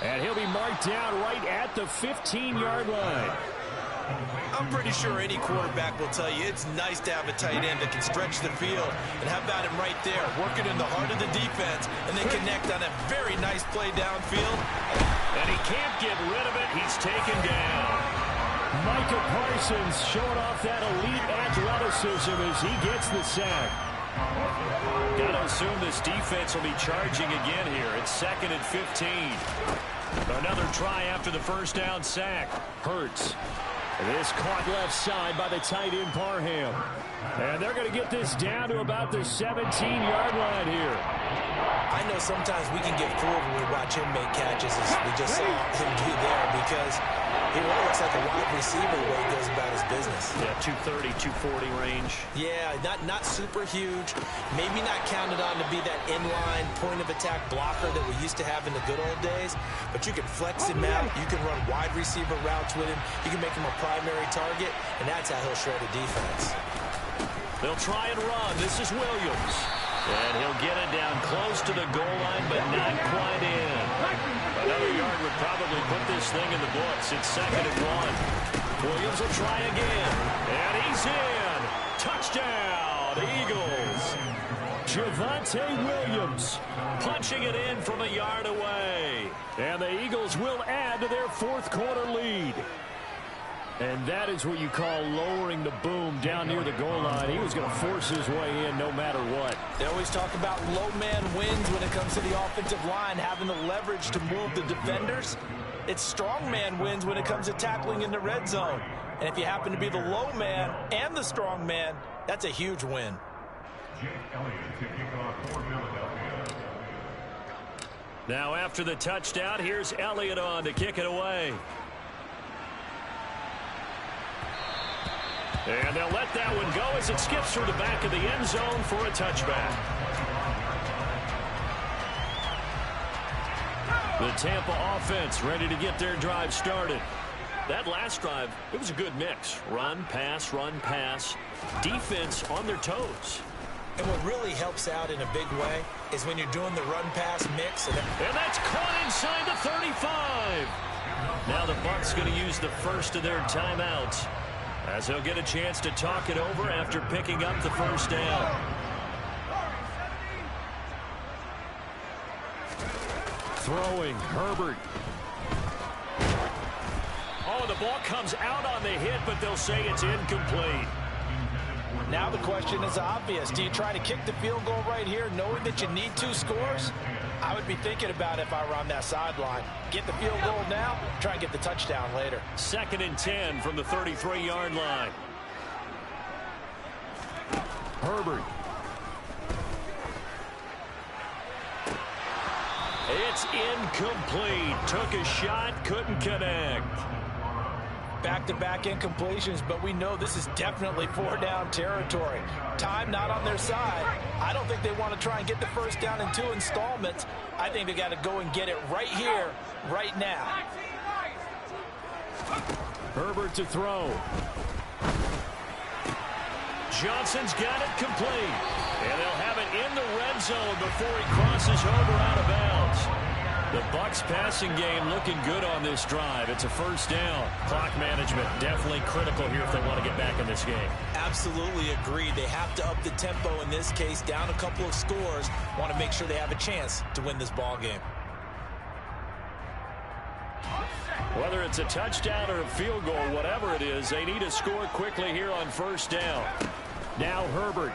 S4: And he'll be marked down right at the 15-yard line.
S2: I'm pretty sure any quarterback will tell you it's nice to have a tight end that can stretch the field. And how about him right there, working in the heart of the defense, and then connect on a very nice play downfield.
S1: And he can't get rid of it. He's taken down.
S4: Micah Parsons showing off that elite athleticism as he gets the sack.
S1: Got to assume this defense will be charging again here. It's 2nd and 15. Another try after the first down sack.
S4: Hurts. This caught left side by the tight end Parham. And they're going to get this down to about the 17-yard line here.
S2: I know sometimes we can get fooled when we watch him make catches, as we just saw him do there, because he really looks like a wide receiver the way he goes about his business.
S1: Yeah, 230, 240 range.
S2: Yeah, not super huge. Maybe not counted on to be that inline point-of-attack blocker that we used to have in the good old days, but you can flex him out. You can run wide receiver routes with him. You can make him a primary target, and that's how he'll shred a defense.
S1: They'll try and run. This is Williams. And he'll get it down close to the goal line, but not quite in. Another yard would probably put this thing in the books. It's 2nd and 1. Williams will try again. And he's in. Touchdown, Eagles. Javonte Williams punching it in from a yard away. And the Eagles will add to their 4th quarter lead. And that is what you call lowering the boom down near the goal line. He was going to force his way in no matter what.
S2: They always talk about low man wins when it comes to the offensive line, having the leverage to move the defenders. It's strong man wins when it comes to tackling in the red zone. And if you happen to be the low man and the strong man, that's a huge win.
S1: Now after the touchdown, here's Elliott on to kick it away. And they'll let that one go as it skips through the back of the end zone for a touchback. The Tampa offense ready to get their drive started. That last drive, it was a good mix. Run, pass, defense on their toes.
S2: And what really helps out in a big way is when you're doing the run-pass mix.
S1: And that's caught inside the 35. Now the Bucs going to use the first of their timeouts, as he'll get a chance to talk it over after picking up the first down. Throwing, Herbert. Oh, the ball comes out on the hit, but they'll say it's incomplete.
S2: Now the question is obvious. Do you try to kick the field goal right here knowing that you need 2 scores? I would be thinking about it if I were on that sideline. Get the field goal now, try and get the touchdown later.
S1: 2nd and 10 from the 33-yard line. Herbert. It's incomplete. Took a shot, couldn't connect.
S2: Back-to-back incompletions, but we know this is definitely 4-down territory. Time not on their side. I don't think they want to try and get the first down in 2 installments. I think they got to go and get it right here, right now.
S1: Herbert to throw. Johnson's got it complete. And they'll have it in the red zone before he crosses over out of bounds. The Bucs passing game looking good on this drive. It's a first down. Clock management definitely critical here if they want to get back in this game.
S2: Absolutely agreed. They have to up the tempo in this case, down a couple of scores. Want to make sure they have a chance to win this ball game.
S1: Whether it's a touchdown or a field goal, whatever it is, they need to score quickly here on first down. Now Herbert.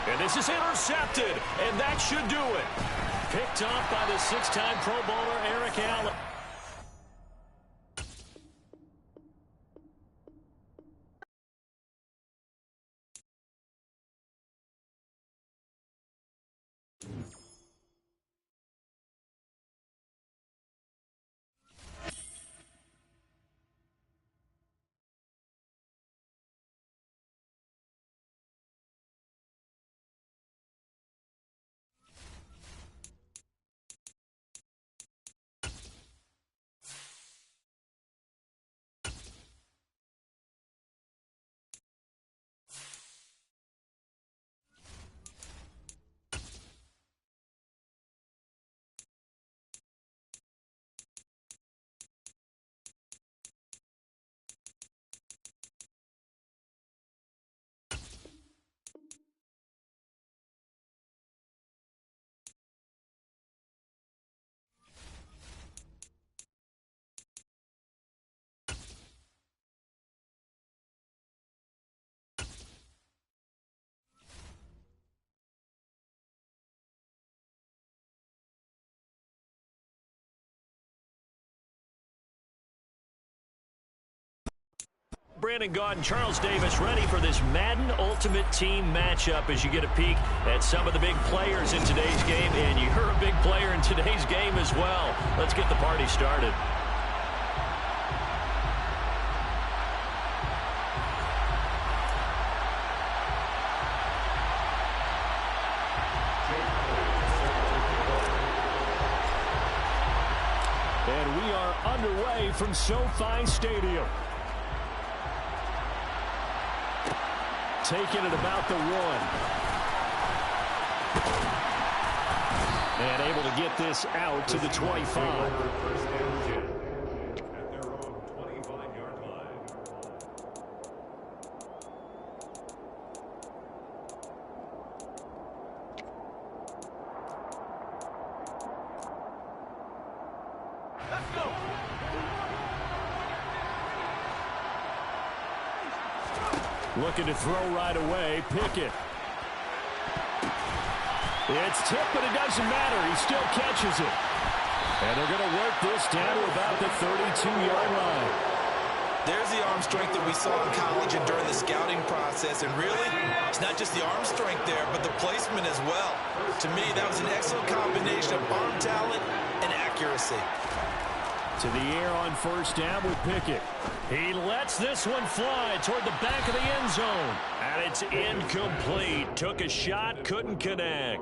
S1: And this is intercepted, and that should do it. Picked off by the 6-time Pro Bowler Eric Allen. Brandon Gaudin, Charles Davis ready for this Madden Ultimate Team matchup as you get a peek at some of the big players in today's game. And you're a big player in today's game as well. Let's get the party started. And we are underway from SoFi Stadium.
S4: taken at about the 1. And able to get this out to the 25. Looking to throw right away. Pickett. It's tipped, but it doesn't matter. He still catches it. And they're going to work this down to about the 32-yard line.
S2: There's the arm strength that we saw in college and during the scouting process. And really, it's not just the arm strength there, but the placement as well. To me, that was an excellent combination of arm talent and accuracy.
S4: To the air on first down with Pickett.
S1: He lets this one fly toward the back of the end zone. And it's incomplete. Took a shot, couldn't connect.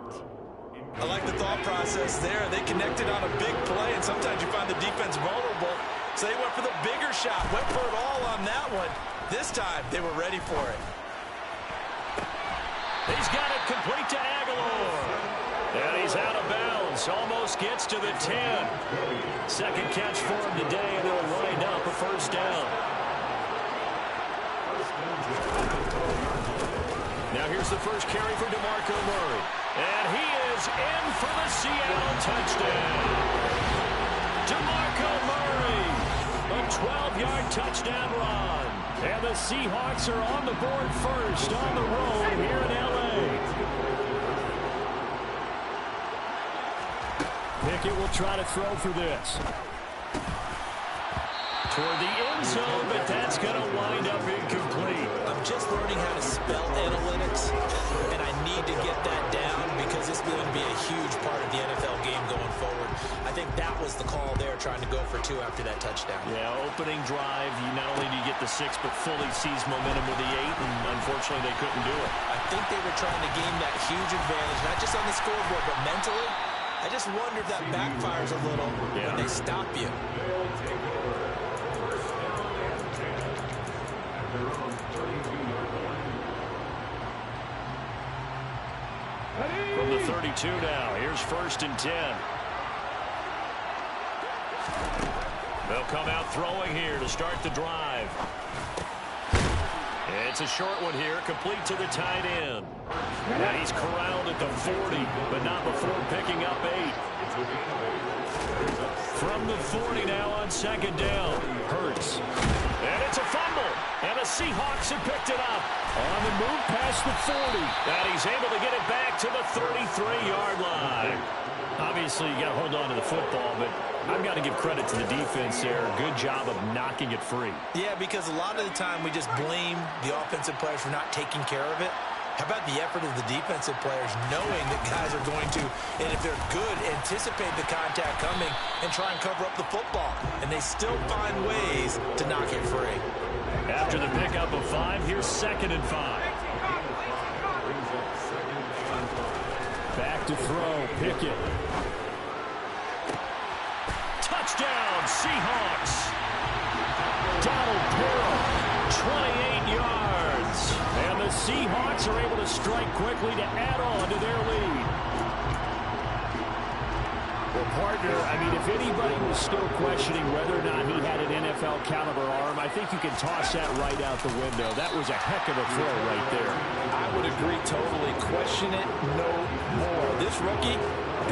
S2: I like the thought process there. They connected on a big play, and sometimes you find the defense vulnerable. So they went for the bigger shot, went for it all on that one. This time, they were ready for it.
S1: He's got it complete to Aguilar. And he's out of bounds. Almost gets to the 10. Second catch for him today, and he'll wind up a first down. Now here's the first carry for DeMarco Murray. And he is in for the Seattle touchdown. DeMarco Murray, a 12-yard touchdown run. And the Seahawks are on the board first on the road here in L.A.
S4: Pickett will try to throw for this.
S1: Toward the end zone, but that's going to wind up incomplete.
S2: I'm just learning how to spell analytics, and I need to get that down because this is going to be a huge part of the NFL game going forward. I think that was the call there, trying to go for 2 after that touchdown.
S1: Yeah, opening drive, you not only do you get the 6, but fully seize momentum with the 8, and unfortunately they couldn't do it.
S2: I think they were trying to gain that huge advantage, not just on the scoreboard, but mentally. I just wonder if that backfires a little when they stop you.
S1: From the 32 now, here's first and 10. They'll come out throwing here to start the drive. It's a short one here, complete to the tight end. Now he's corralled at the 40, but not before picking up 8. From the 40 now on second down. Hurts. And it's a fumble. And the Seahawks have picked it up. On the move past the 40. And he's able to get it back to the 33-yard line. Obviously, you got to hold on to the football, but I've got to give credit to the defense there. Good job of knocking it free.
S2: Yeah, because a lot of the time we just blame the offensive players for not taking care of it. How about the effort of the defensive players knowing that guys are going to, and if they're good, anticipate the contact coming and try and cover up the football. And they still find ways to knock it free.
S1: After the pickup of 5, here's second and 5.
S4: Back to throw, Pickett.
S1: Touchdown, Seahawks. Donald Perro, 28 yards. And the Seahawks are able to strike quickly to add on to their lead.
S4: Well, partner, I mean, if anybody was still questioning whether or not he had an NFL caliber arm, I think you can toss that right out the window. That was a heck of a throw right there.
S2: I would agree totally. Question it no more. This rookie,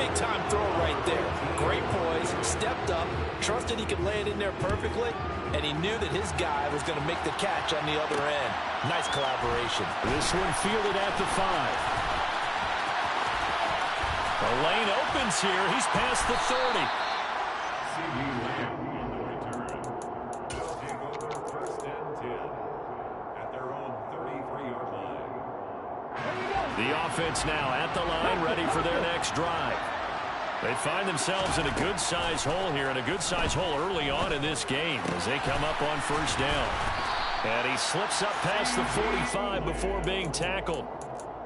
S2: big-time throw right there. Great poise, stepped up, trusted he could lay it in there perfectly, and he knew that his guy was going to make the catch on the other end. Nice collaboration.
S4: This one fielded at the 5.
S1: The lane opens here. He's past the 30. The offense now at the line, ready for their next drive. They find themselves in a good-sized hole here, and a good-sized hole early on in this game as they come up on first down. And he slips up past the 45 before being tackled.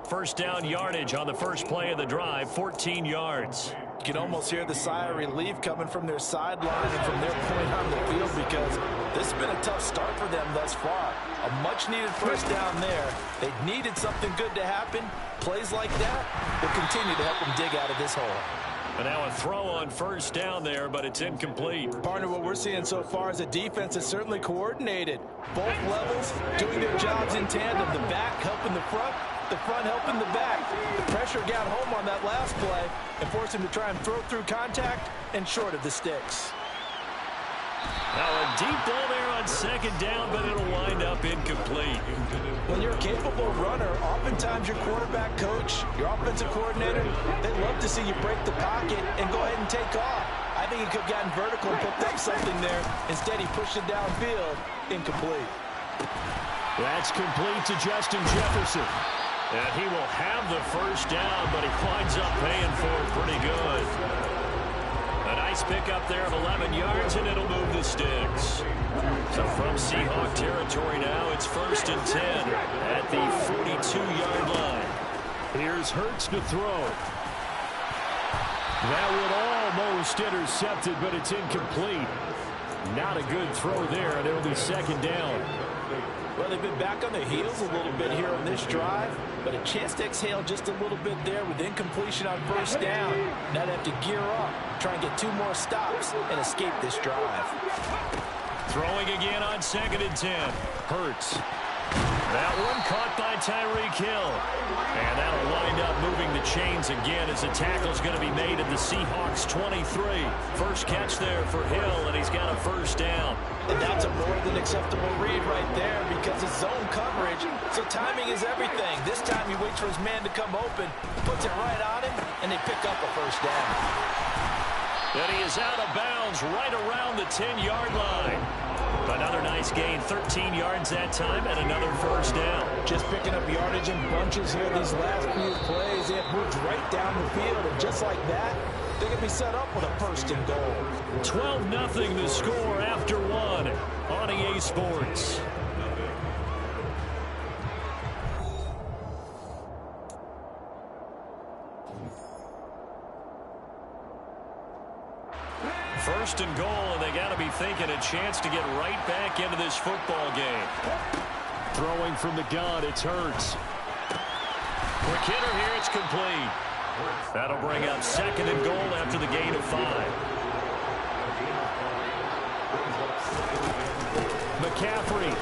S1: First down yardage on the first play of the drive, 14 yards.
S2: You can almost hear the sigh of relief coming from their sideline and from their point on the field, because this has been a tough start for them thus far. A much-needed first down there. They needed something good to happen. Plays like that will continue to help them dig out of this hole.
S1: And now a throw on first down there, but it's incomplete.
S2: Partner, what we're seeing so far is a defense that's certainly coordinated. Both levels doing their jobs in tandem. The back helping the front helping the back. The pressure got home on that last play and forced him to try and throw through contact and short of the sticks.
S1: Now a deep ball there on second down, but it'll wind up incomplete.
S2: When you're a capable runner, oftentimes your quarterback coach, your offensive coordinator, they love to see you break the pocket and go ahead and take off. I think he could have gotten vertical and picked up something there. Instead, he pushed it downfield. Incomplete.
S1: That's complete to Justin Jefferson. And he will have the first down, but he winds up paying for it pretty good. A nice pickup there of 11 yards, and it'll move the sticks. So from Seahawk territory now, it's 1st and 10 at the 42-yard line. Here's Hurts to throw. That would almost intercepted, but it's incomplete. Not a good throw there, and it'll be second down.
S2: Well, they've been back on their heels a little bit here on this drive, but a chance to exhale just a little bit there with incompletion on first down. Now they have to gear up, try and get 2 more stops, and escape this drive.
S1: Throwing again on 2nd and 10. Hurts. That one caught by Tyreek Hill. And that'll wind up moving the chains again as the tackle's going to be made at the Seahawks 23. First catch there for Hill, and he's got a first down.
S2: And that's a more than acceptable read right there, because it's zone coverage, so timing is everything. This time he waits for his man to come open, puts it right on him, and they pick up a first down.
S1: And he is out of bounds right around the 10-yard line. Another nice gain, 13 yards that time, and another first down.
S2: Just picking up yardage in bunches here these last few plays. They have moved right down the field, and just like that, they're going to be set up with a first and goal.
S1: 12-0 the score after 1 on EA Sports. First and goal, and they got to be thinking a chance to get right back into this football game. Throwing from the gun, it's Hurts. Quick hitter here, it's complete. That'll bring up 2nd and goal after the gain of 5. McCaffrey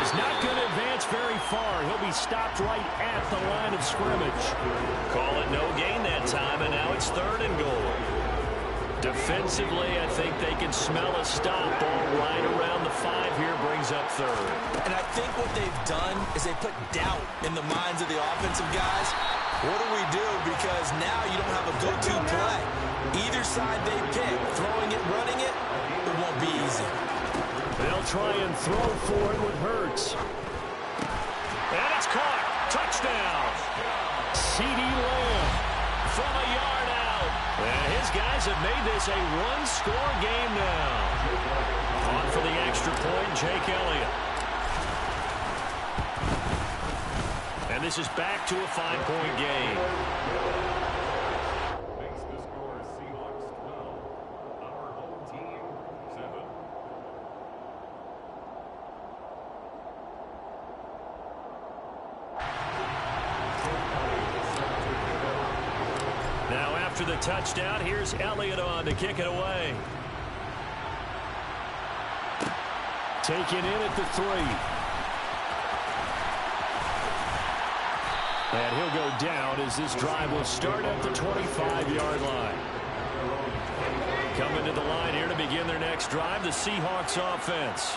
S1: is not going to advance very far. He'll be stopped right at the line of scrimmage. Call it no gain that time, and now it's 3rd and goal. Defensively, I think they can smell a stop. Ball right around the 5 here, brings up 3rd.
S2: And I think what they've done is they put doubt in the minds of the offensive guys. What do we do? Because now you don't have a go-to play. Either side they pick, throwing it, running it, it won't be easy.
S1: They'll try and throw for it with Hurts. And it's caught. Touchdown. CeeDee Lamb from a yard out. And his guys have made this a one-score game now. On for the extra point, Jake Elliott. And this is back to a 5-point game.
S3: Makes the score Seahawks 12. Our home team 7.
S1: Now after the touchdown, here's Elliott on to kick it away. Taken in at the 3. And he'll go down as this drive will start at the 25-yard line. Coming to the line here to begin their next drive, the Seahawks offense.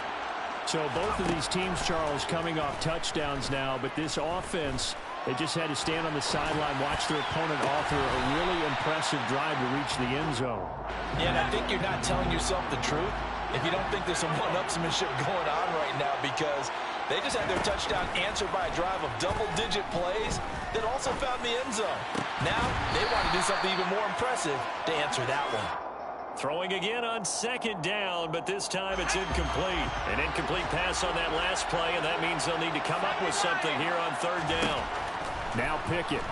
S4: So both of these teams, Charles, coming off touchdowns now, but this offense, they just had to stand on the sideline, watch their opponent author a really impressive drive to reach the end zone.
S2: Yeah, and I think you're not telling yourself the truth if you don't think there's some one-upsmanship going on right now, because they just had their touchdown answered by a drive of double-digit plays that also found the end zone. Now they want to do something even more impressive to answer that one.
S1: Throwing again on 2nd down, but this time it's incomplete. An incomplete pass on that last play, and that means they'll need to come up with something here on 3rd down.
S4: Now Pickett.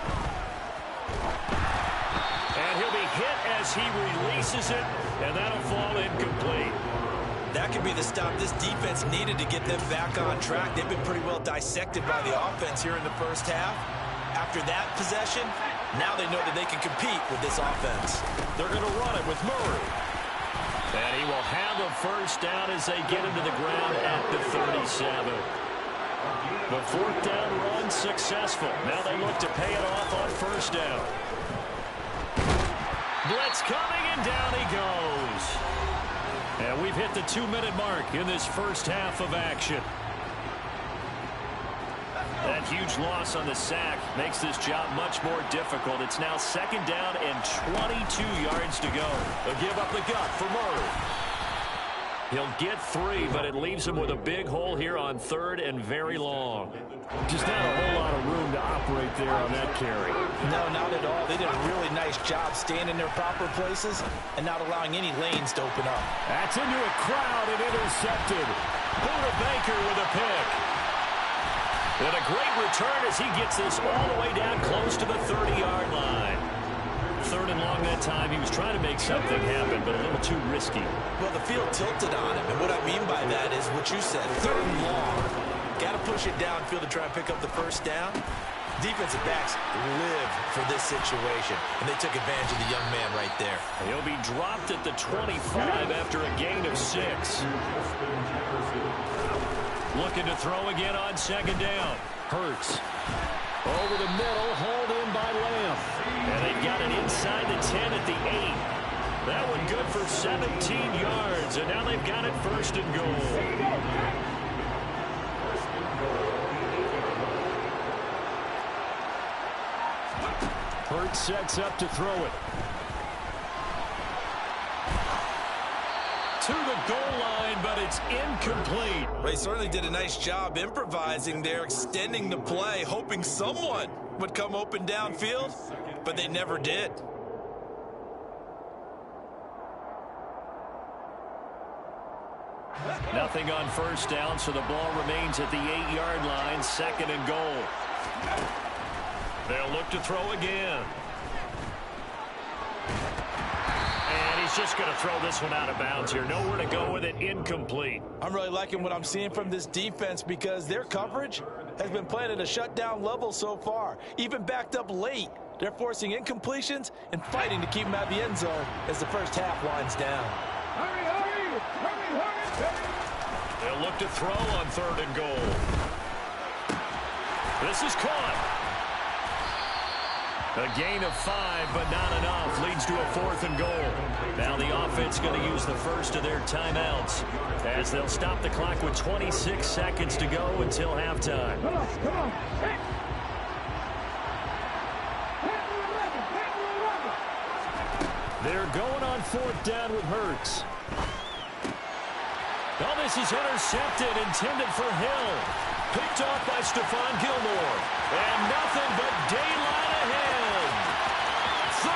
S1: And he'll be hit as he releases it, and that'll fall incomplete.
S2: That could be the stop this defense needed to get them back on track. They've been pretty well dissected by the offense here in the first half. After that possession, now they know that they can compete with this offense.
S1: They're going to run it with Murray. And he will have a first down as they get into the ground at the 37. The fourth down run successful. Now they look to pay it off on first down. Blitz coming, and down he goes. And we've hit the 2-minute mark in this first half of action. That huge loss on the sack makes this job much more difficult. It's now second down and 22 yards to go. They'll give up the gut for Murray. He'll get 3, but it leaves him with a big hole here on third and very long.
S4: Just not a whole lot of room to operate there on that carry.
S2: No, not at all. They did a really nice job staying in their proper places and not allowing any lanes to open up.
S1: That's into a crowd and intercepted. Buda Baker with a pick. And a great return as he gets this all the way down close to the 30-yard line. Third and long that time. He was trying to make something happen, but a little too risky.
S2: Well, the field tilted on him, and what I mean by that is what you said, third and long. Got to push it downfield to try and pick up the first down. Defensive backs live for this situation, and they took advantage of the young man right there.
S1: He'll be dropped at the 25 after a gain of 6. Looking to throw again on second down. Hurts. Over the middle, hauled in by Lamb. And they've got it inside the 10 at the 8. That one good for 17 yards, and now they've got it first and goal. Hurts sets up to throw it. To the goal line, but it's incomplete.
S2: Well, he certainly did a nice job improvising there, extending the play, hoping someone would come open downfield, but they never did.
S1: Nothing on first down, so the ball remains at the 8-yard line, second and goal. They'll look to throw again. And he's just going to throw this one out of bounds here. Nowhere to go with it, incomplete.
S2: I'm really liking what I'm seeing from this defense because their coverage has been playing at a shutdown level so far. Even backed up late, they're forcing incompletions and fighting to keep them out of the end zone as the first half winds down.
S1: They'll look to throw on third and goal. This is caught. A gain of 5, but not enough. Leads to a fourth and goal. Now the offense going to use the first of their timeouts as they'll stop the clock with 26 seconds to go until halftime.
S5: Come on.
S1: They're going on fourth down with Hurts. Oh, this is intercepted, intended for Hill. Picked off by Stephon Gilmore. And nothing but daylight ahead. 30.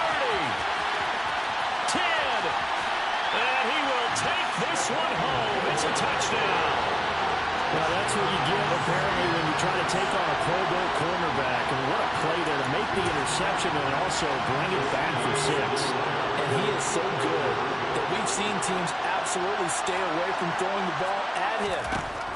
S1: 10. And he will take this one home. It's a touchdown.
S4: Well, that's what you get, apparently, when you try to take on a Pro Bowl cornerback. And what a play there to make the interception and also bring it back for 6.
S2: And he is so good that we've seen teams absolutely stay away from throwing the ball at him.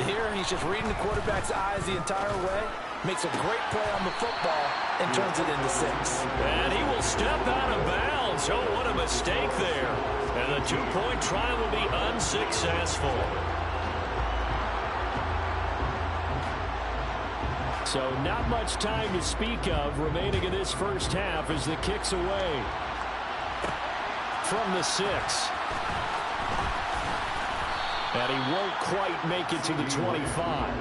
S2: Here, he's just reading the quarterback's eyes the entire way, makes a great play on the football, and turns it into 6.
S1: And he will step out of bounds. Oh, what a mistake there. And the 2-point try will be unsuccessful. So not much time to speak of remaining in this first half as the kick's away from the 6. And he won't quite make it to the 25.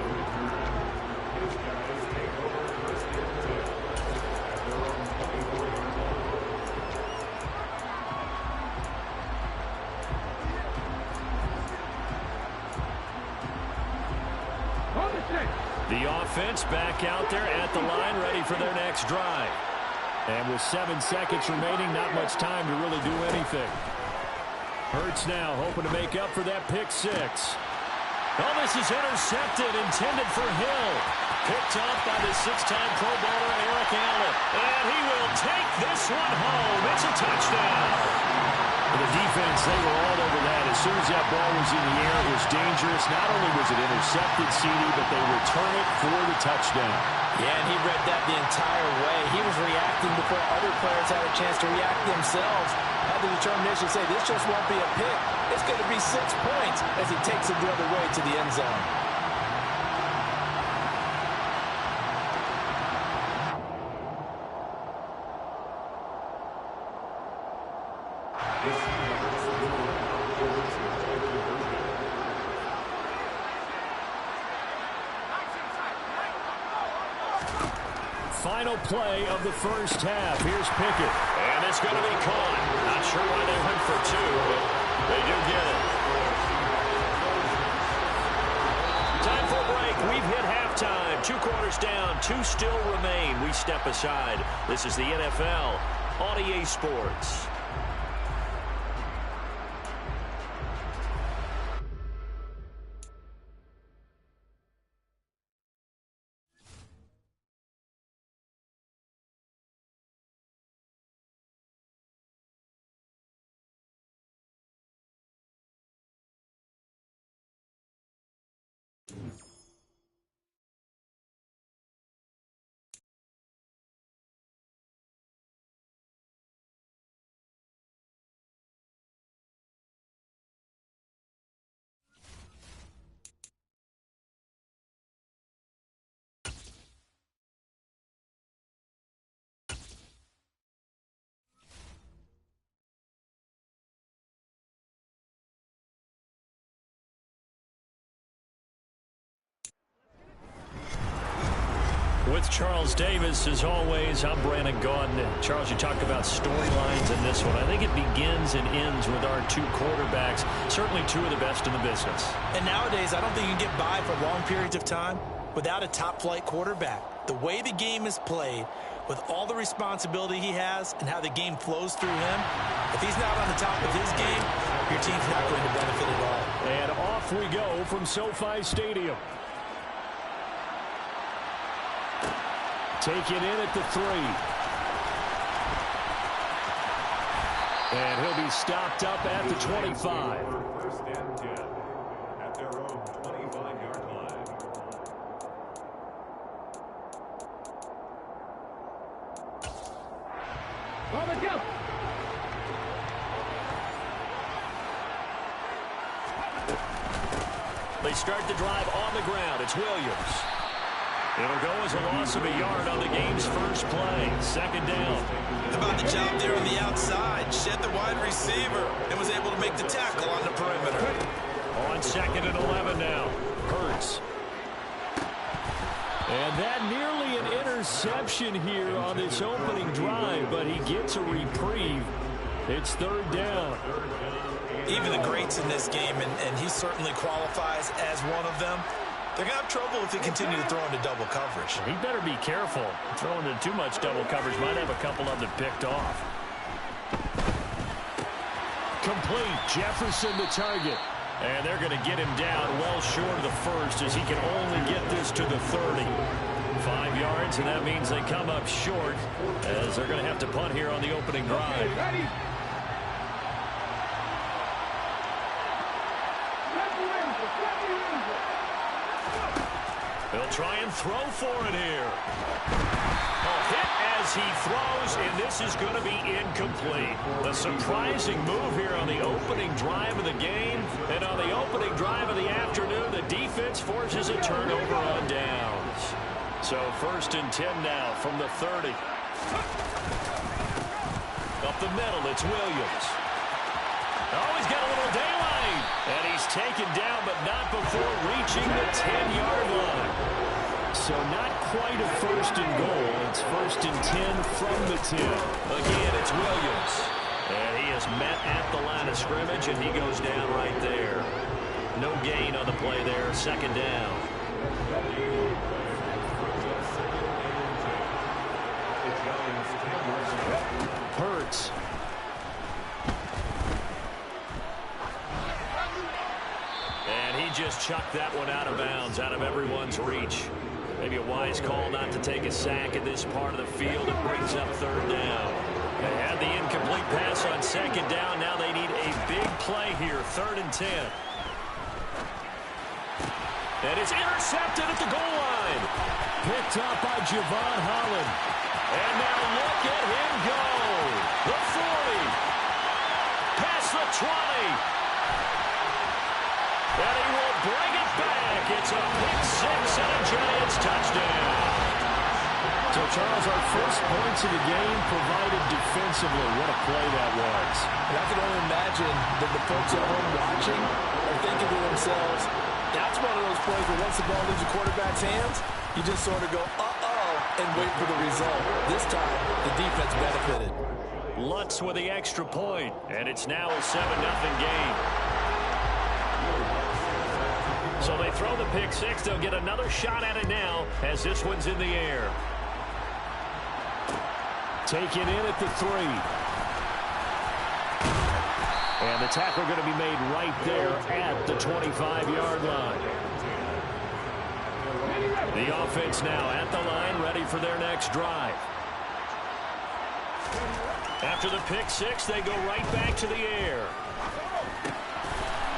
S1: The offense back out there at the line, ready for their next drive. And with 7 seconds remaining, not much time to really do anything. Hurts now hoping to make up for that pick 6. Oh, this is intercepted, intended for Hill. Picked up by the six-time Pro Bowler Eric Allen. And he will take this one home. It's a touchdown. The defense, they were all over that. As soon as that ball was in the air, it was dangerous. Not only was it intercepted, CD, but they return it for the touchdown.
S2: Yeah, and he read that the entire way. He was reacting before other players had a chance to react themselves. Had the determination to say, this just won't be a pick. It's going to be 6 points as he takes it the other way to the end zone.
S1: Final play of the first half. Here's Pickett. And it's going to be caught. Not sure why they went for 2, but they do get it. Time for a break. We've hit halftime. 2 quarters down. 2 still remain. We step aside. This is the NFL on EA Sports. With Charles Davis, as always, I'm Brandon Gaudin. Charles, you talked about storylines in this one. I think it begins and ends with our 2 quarterbacks, certainly 2 of the best in the business.
S2: And nowadays, I don't think you can get by for long periods of time without a top-flight quarterback. The way the game is played, with all the responsibility he has and how the game flows through him, if he's not on the top of his game, your team's not going to benefit at all.
S1: And off we go from SoFi Stadium. Take it in at the 3. And he'll be stopped up at the 25.
S3: First and 10 at their own 25-yard line.
S1: They start the drive on the ground. It's Williams. It'll go as a loss of a yard on the game's first play. Second down.
S2: How about the job there on the outside? Shed the wide receiver and was able to make the tackle on the perimeter.
S1: On 2nd and 11 now. Hurts. And that nearly an interception here on this opening drive, but he gets a reprieve. It's 3rd down.
S2: Even the greats in this game, and he certainly qualifies as one of them, they're going to have trouble if they continue to throw into double coverage.
S1: He better be careful. Throwing into too much double coverage might have a couple of them picked off. Complete. Jefferson the target. And they're going to get him down well short of the first as he can only get this to the 30. 5 yards, and that means they come up short as they're going to have to punt here on the opening drive. They'll try and throw for it here. Hit as he throws, and this is going to be incomplete. A surprising move here on the opening drive of the game. And on the opening drive of the afternoon, the defense forces a turnover on downs. So 1st and 10 now from the 30. Up the middle, it's Williams. Oh, he's got a little daylight. And he's taken down, but not before reaching the 10-yard line. So not quite a 1st and goal. It's 1st and 10 from the 10. Again, it's Williams. And he is met at the line of scrimmage, and he goes down right there. No gain on the play there. 2nd down. Hurts. And he just chucked that one out of bounds, out of everyone's reach. Maybe a wise call not to take a sack in this part of the field. It brings up third down. They had the incomplete pass on second down. Now they need a big play here, 3rd and 10. And it's intercepted at the goal line. Picked up by Javon Holland. And now look at him go. The 40. Past the 20. And he will bring it back. It's a pick six and a Giants touchdown.
S4: So, Charles, our first points of the game provided defensively. What a play that was.
S2: And I can only imagine that the folks at home watching are thinking to themselves, that's one of those plays where once the ball leaves the quarterback's hands, you just sort of go, uh-oh, and wait for the result. This time, the defense benefited.
S1: Lutz with the extra point, and it's now a 7-0 game. So they throw the pick six. They'll get another shot at it now as this one's in the air.
S4: Taken in at the 3. And the tackle going to be made right there at the 25-yard line.
S1: The offense now at the line, ready for their next drive. After the pick six, they go right back to the air.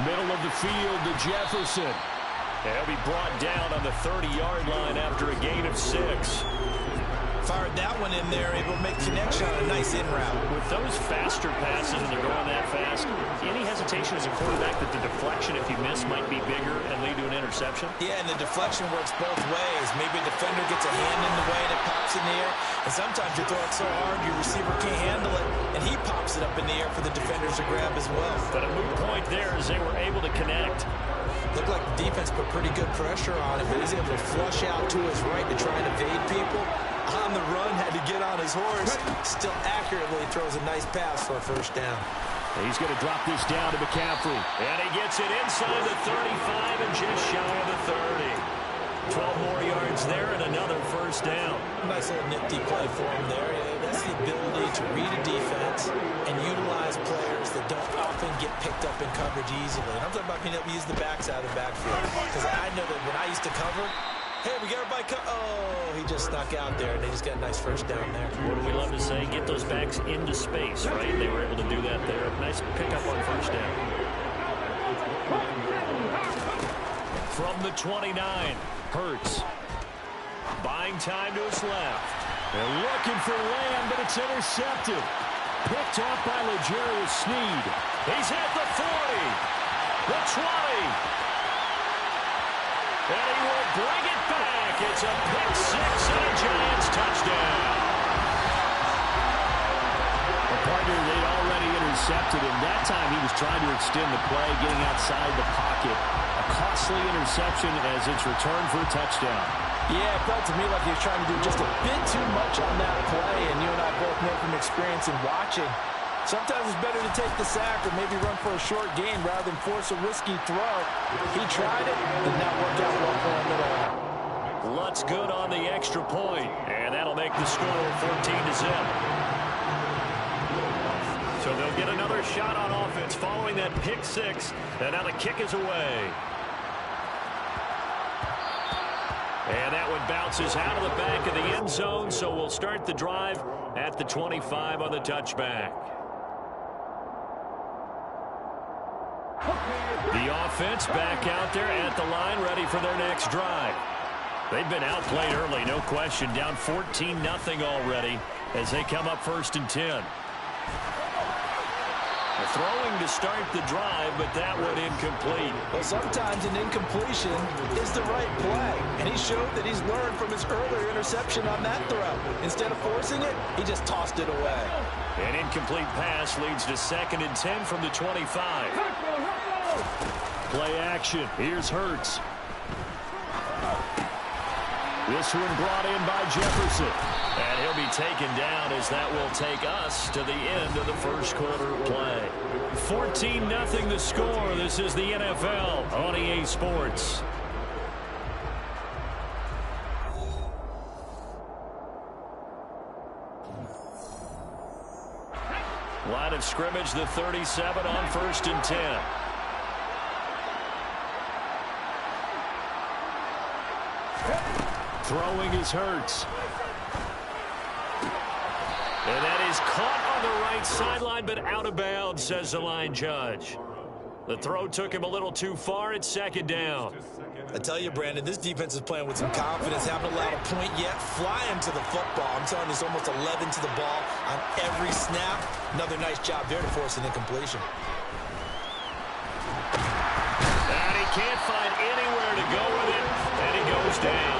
S4: Middle of the field to Jefferson.
S1: He'll be brought down on the 30-yard line after a gain of 6.
S2: Fired that one in there, able to make connection on a nice in route.
S1: With those faster passes and they're going that fast, any hesitation as a quarterback that the deflection, if you miss, might be bigger and lead to an interception?
S2: Yeah, and the deflection works both ways. Maybe a defender gets a hand in the way and it pops in the air. And sometimes you throw it so hard your receiver can't handle it, and he pops it up in the air for the defenders to grab as well.
S1: But a moot point there as they were able to connect.
S2: Looked like the defense put pretty good pressure on him, but he's able to flush out to his right to try and evade people. On the run, had to get on his horse. Still accurately throws a nice pass for a first down.
S4: He's going to drop this down to McCaffrey.
S1: And he gets it inside the 35 and just shy of the 30. 12 more yards there and another first down.
S2: Nice little nifty play for him there. That's the ability to read a defense and utilize players that don't often get picked up in coverage easily. And I'm talking about being able to use the backside of the backfield. Because I know that when I used to cover, hey, we got everybody oh, he just snuck out there, and they just got a nice first down there.
S1: What do we love to say? Get those backs into space, right? They were able to do that there. Nice pickup on first down. From the 29, Hurts. Buying time to his left.
S4: They're looking for Lamb, but it's intercepted. Picked off by L'Jarius Sneed.
S1: He's at the 40, the 20. And he will bring it back. It's a pick six and a Giants touchdown.
S4: A partner they'd already intercepted him. That time he was trying to extend the play, getting outside the pocket. A costly interception as it's returned for a touchdown.
S2: Yeah, it felt to me like he was trying to do just a bit too much on that play, and you and I both know from experience in watching. Sometimes it's better to take the sack or maybe run for a short gain rather than force a risky throw. He tried it, did not work out well for him at all.
S1: Lutz good on the extra point, and that'll make the score 14-0. So they'll get another shot on offense following that pick six, and now the kick is away. And that one bounces out of the back of the end zone, so we'll start the drive at the 25 on the touchback. The offense back out there at the line, ready for their next drive. They've been outplayed early, no question. Down 14-0 already as they come up 1st and 10. Throwing to start the drive, but that one incomplete.
S2: Well, sometimes an incompletion is the right play, and he showed that he's learned from his earlier interception on that throw. Instead of forcing it, he just tossed it away.
S1: An incomplete pass leads to 2nd and 10 from the 25.
S4: Play action. Here's Hurts. This one brought in by Jefferson.
S1: And he'll be taken down as that will take us to the end of the first quarter play. 14-0 the score. This is the NFL on EA Sports. Line of scrimmage, the 37 on 1st and 10.
S4: Throwing is Hurts.
S1: And that is caught on the right sideline, but out of bounds, says the line judge. The throw took him a little too far. It's second down.
S2: I tell you, Brandon, this defense is playing with some confidence. Haven't allowed a point yet. Flying to the football. I'm telling you, it's almost 11 to the ball on every snap. Another nice job there to force an incompletion.
S1: And he can't find anywhere to go with it, and he goes down.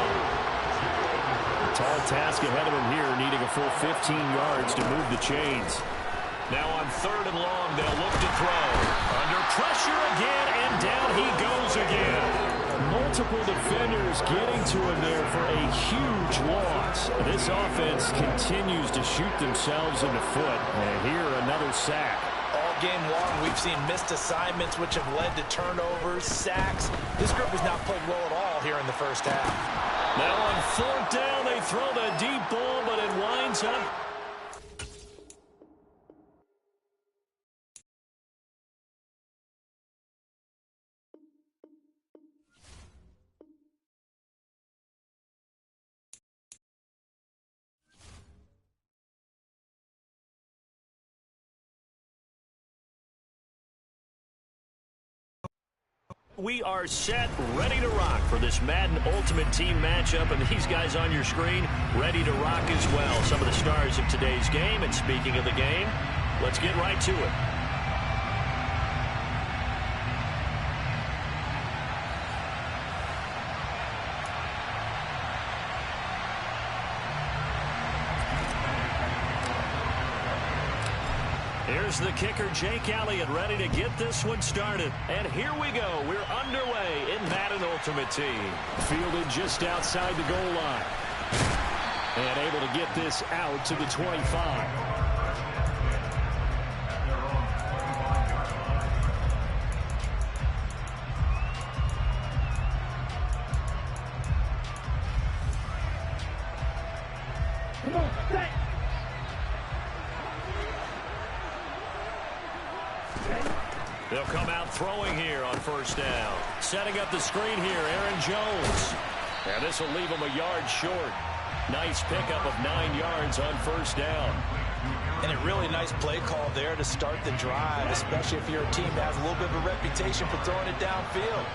S4: Tall task ahead of him here, needing a full 15 yards to move the chains.
S1: Now on 3rd and long, they'll look to throw. Under pressure again, and down he goes again.
S4: Multiple defenders getting to him there for a huge loss. This offense continues to shoot themselves in the foot. And here, another sack.
S2: All game long, we've seen missed assignments, which have led to turnovers, sacks. This group has not played well at all here in the first half.
S1: Now on 4th down, they throw the deep ball, but it winds up. We are set, ready to rock for this Madden Ultimate Team matchup, and these guys on your screen ready to rock as well. Some of the stars of today's game, and speaking of the game, let's get right to it. Here's the kicker, Jake Elliott, ready to get this one started. And here we go. We're underway in Madden Ultimate Team.
S4: Fielded just outside the goal line. And able to get this out to the 25.
S1: They'll come out throwing here on 1st down. Setting up the screen here, Aaron Jones. And this will leave him a yard short. Nice pickup of 9 yards on 1st down.
S2: And a really nice play call there to start the drive, especially if you're a team that has a little bit of a reputation for throwing it downfield.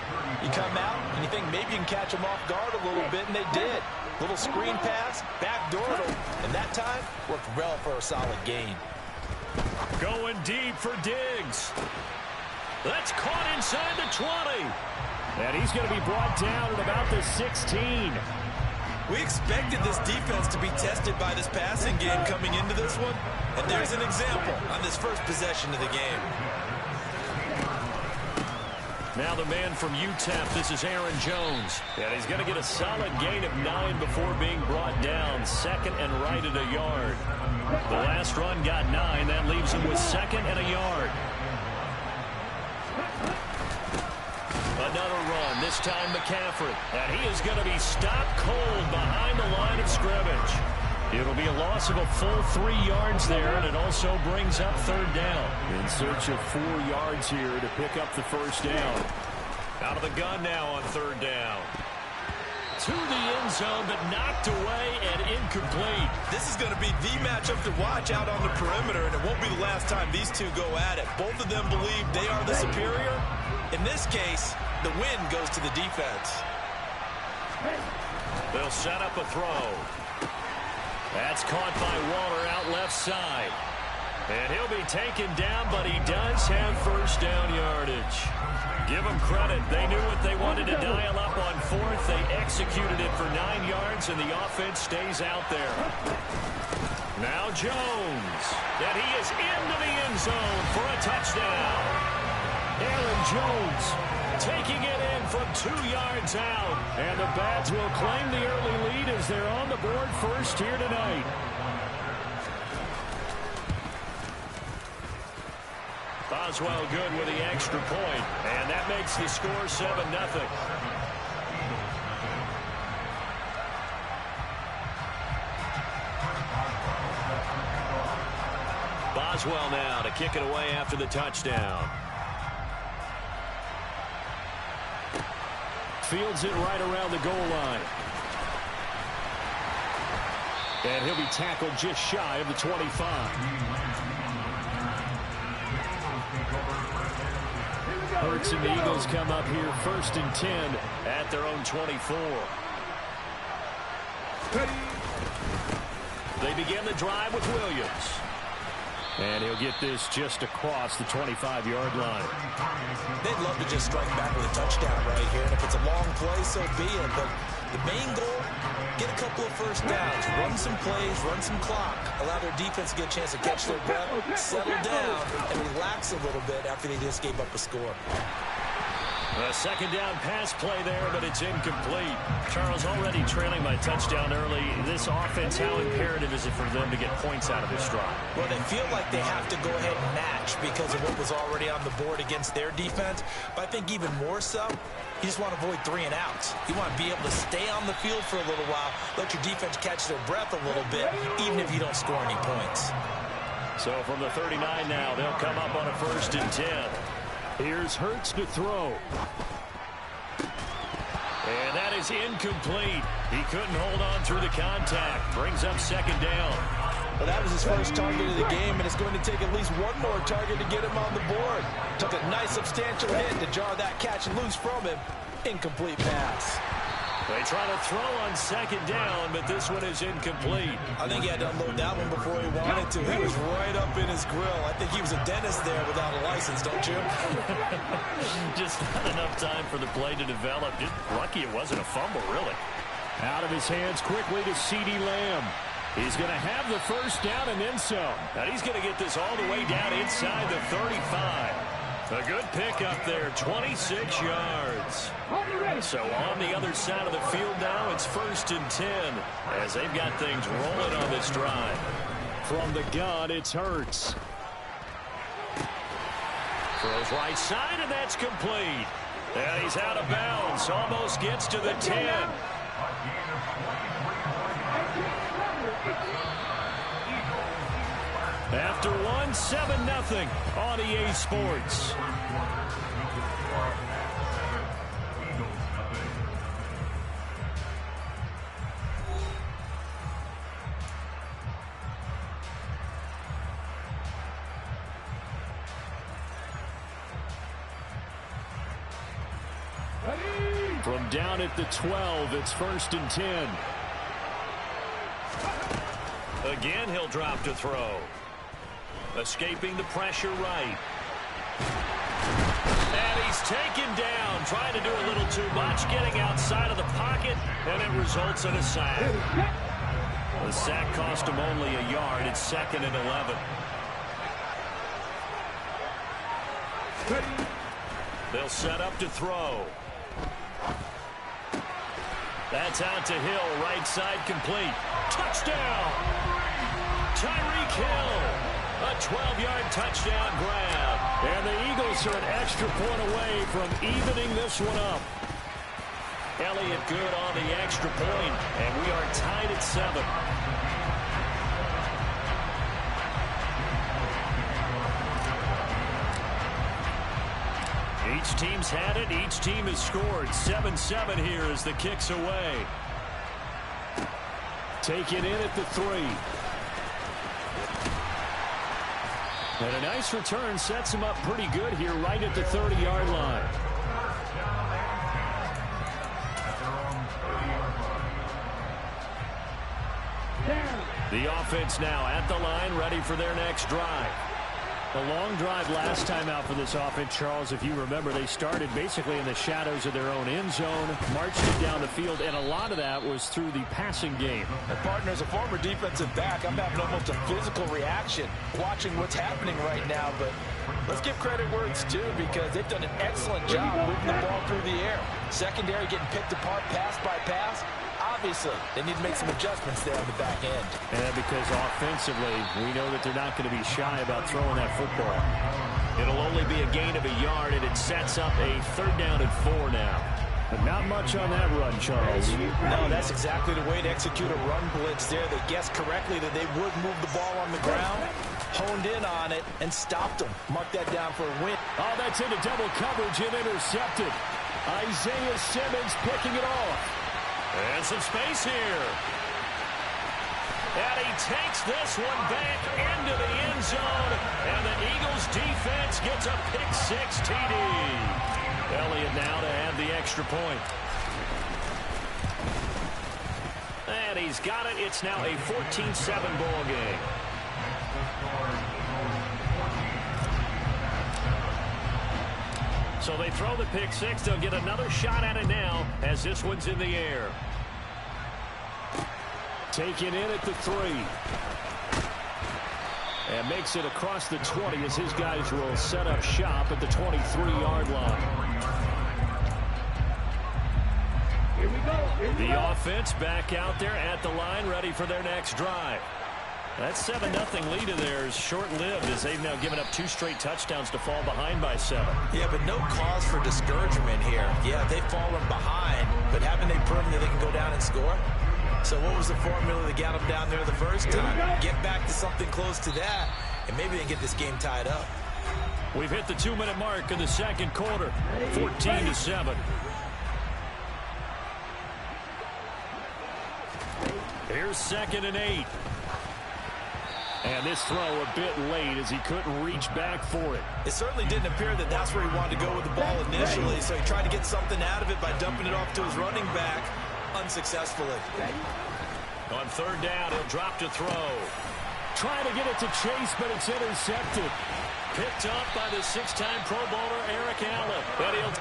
S2: You come out and you think maybe you can catch them off guard a little bit, and they did. Little screen pass, backdoored them, and that time worked well for a solid gain.
S1: Going deep for Diggs. That's caught inside the 20.
S4: And he's going to be brought down at about the 16.
S2: We expected this defense to be tested by this passing game coming into this one. And there's an example on this first possession of the game.
S1: Now the man from UTEP, this is Aaron Jones. And he's going to get a solid gain of 9 before being brought down. 2nd and right at a yard. The last run got 9. That leaves him with 2nd and a yard. Another run, this time McCaffrey. And he is going to be stopped cold behind the line of scrimmage. It'll be a loss of a full 3 yards there, and it also brings up 3rd down.
S4: In search of 4 yards here to pick up the 1st down.
S1: Out of the gun now on 3rd down. To the end zone, but knocked away and incomplete.
S2: This is going to be the matchup to watch out on the perimeter, and it won't be the last time these two go at it. Both of them believe they are the superior. In this case, the win goes to the defense.
S1: They'll set up a throw. That's caught by Waller out left side. And he'll be taken down, but he does have 1st down yardage. Give them credit. They knew what they wanted to dial up on 4th. They executed it for 9 yards, and the offense stays out there. Now Jones. And he is into the end zone for a touchdown. Aaron Jones taking it in from 2 yards out.
S4: And the Bats will claim the early lead as they're on the board first here tonight.
S1: Boswell good with the extra point, and that makes the score 7-0. Boswell now to kick it away after the touchdown.
S4: Fields it right around the goal line. And he'll be tackled just shy of the 25. Hurts and the Eagles come up here 1st and 10
S1: at their own 24. They begin the drive with Williams.
S4: And he'll get this just across the 25-yard line.
S2: They'd love to just strike back with a touchdown right here. And if it's a long play, so be it. But the main goal, get a couple of first downs, run some plays, run some clock, allow their defense to get a chance to catch their breath, settle down, and relax a little bit after they just gave up a score.
S1: A second down pass play there, but it's incomplete. Charles, already trailing by touchdown early. This offense, how imperative is it for them to get points out of this drive?
S2: Well, they feel like they have to go ahead and match because of what was already on the board against their defense. But I think even more so, you just want to avoid 3 and outs. You want to be able to stay on the field for a little while, let your defense catch their breath a little bit, even if you don't score any points.
S1: So from the 39 now, they'll come up on a 1st and 10.
S4: Here's Hurts to throw.
S1: And that is incomplete. He couldn't hold on through the contact. Brings up 2nd down.
S2: Well, that was his first target of the game, and it's going to take at least one more target to get him on the board. Took a nice substantial hit to jar that catch loose from him. Incomplete pass.
S1: They try to throw on 2nd down, but this one is incomplete.
S2: I think he had to unload that one before he wanted to. He was right up in his grill. I think he was a dentist there without a license, don't you?
S1: Just not enough time for the play to develop. Just lucky it wasn't a fumble, really.
S4: Out of his hands quickly to CeeDee Lamb. He's going to have the 1st down and then some.
S1: And he's going to get this all the way down inside the 35. A good pick up there, 26 yards. So on the other side of the field now, it's 1st and 10 as they've got things rolling on this drive.
S4: From the gun, it's Hurts.
S1: Throws right side, and that's complete. And he's out of bounds, almost gets to the 10. After one, 7-0 on EA Sports.
S4: From down at the 12, it's 1st and 10.
S1: Again, he'll drop to throw. Escaping the pressure right. And he's taken down, trying to do a little too much, getting outside of the pocket, and it results in a sack. The sack cost him only a yard. It's 2nd and 11. They'll set up to throw. That's out to Hill, right side complete. Touchdown! Tyreek Hill. A 12-yard touchdown grab.
S4: And the Eagles are an extra point away from evening this one up.
S1: Elliott good on the extra point, and we are tied at 7. Each team's had it. Each team has scored. 7-7 here as the kick's away.
S4: Taken in at the 3. And a nice return sets him up pretty good here right at the 30-yard line.
S1: The offense now at the line, ready for their next drive.
S4: A long drive last time out for this offense, Charles. If you remember, they started basically in the shadows of their own end zone, marched it down the field, and a lot of that was through the passing game.
S2: And partner, as a former defensive back, I'm having almost a physical reaction watching what's happening right now. But let's give credit where it's due because they've done an excellent job moving the ball through the air. Secondary getting picked apart pass by pass. Obviously, they need to make some adjustments there on the back end.
S4: And because offensively, we know that they're not going to be shy about throwing that football.
S1: It'll only be a gain of a yard, and it sets up a 3rd down and 4 now.
S4: But not much on that run, Charles.
S2: No, that's exactly the way to execute a run blitz there. They guessed correctly that they would move the ball on the ground, honed in on it, and stopped them. Mark that down for a win.
S4: Oh, that's into double coverage and intercepted. Isaiah Simmons picking it off.
S1: And some space here. And he takes this one back into the end zone. And the Eagles defense gets a pick-6 TD. Elliott now to have the extra point. And he's got it. It's now a 14-7 ball game. So they throw the pick-6. They'll get another shot at it now as this one's in the air.
S4: Taken in at the 3. And makes it across the 20 as his guys will set up shop at the 23-yard line.
S3: Here we go.
S1: The offense back out there at the line, ready for their next drive. That 7-0 lead of theirs short-lived as they've now given up 2 straight touchdowns to fall behind by 7.
S2: Yeah, but no cause for discouragement here. Yeah, they've fallen behind, but haven't they proven that they can go down and score? So what was the formula that got them down there the first time? Get back to something close to that, and maybe they can get this game tied up.
S1: We've hit the 2-minute mark in the second quarter, 14-7. Here's 2nd and 8. And this throw a bit late as he couldn't reach back for it.
S2: It certainly didn't appear that that's where he wanted to go with the ball initially, so he tried to get something out of it by dumping it off to his running back unsuccessfully.
S1: On 3rd down, he'll drop to throw.
S4: Trying to get it to Chase, but it's intercepted.
S1: Picked up by the 6-time Pro Bowler Eric Allen. But he'll...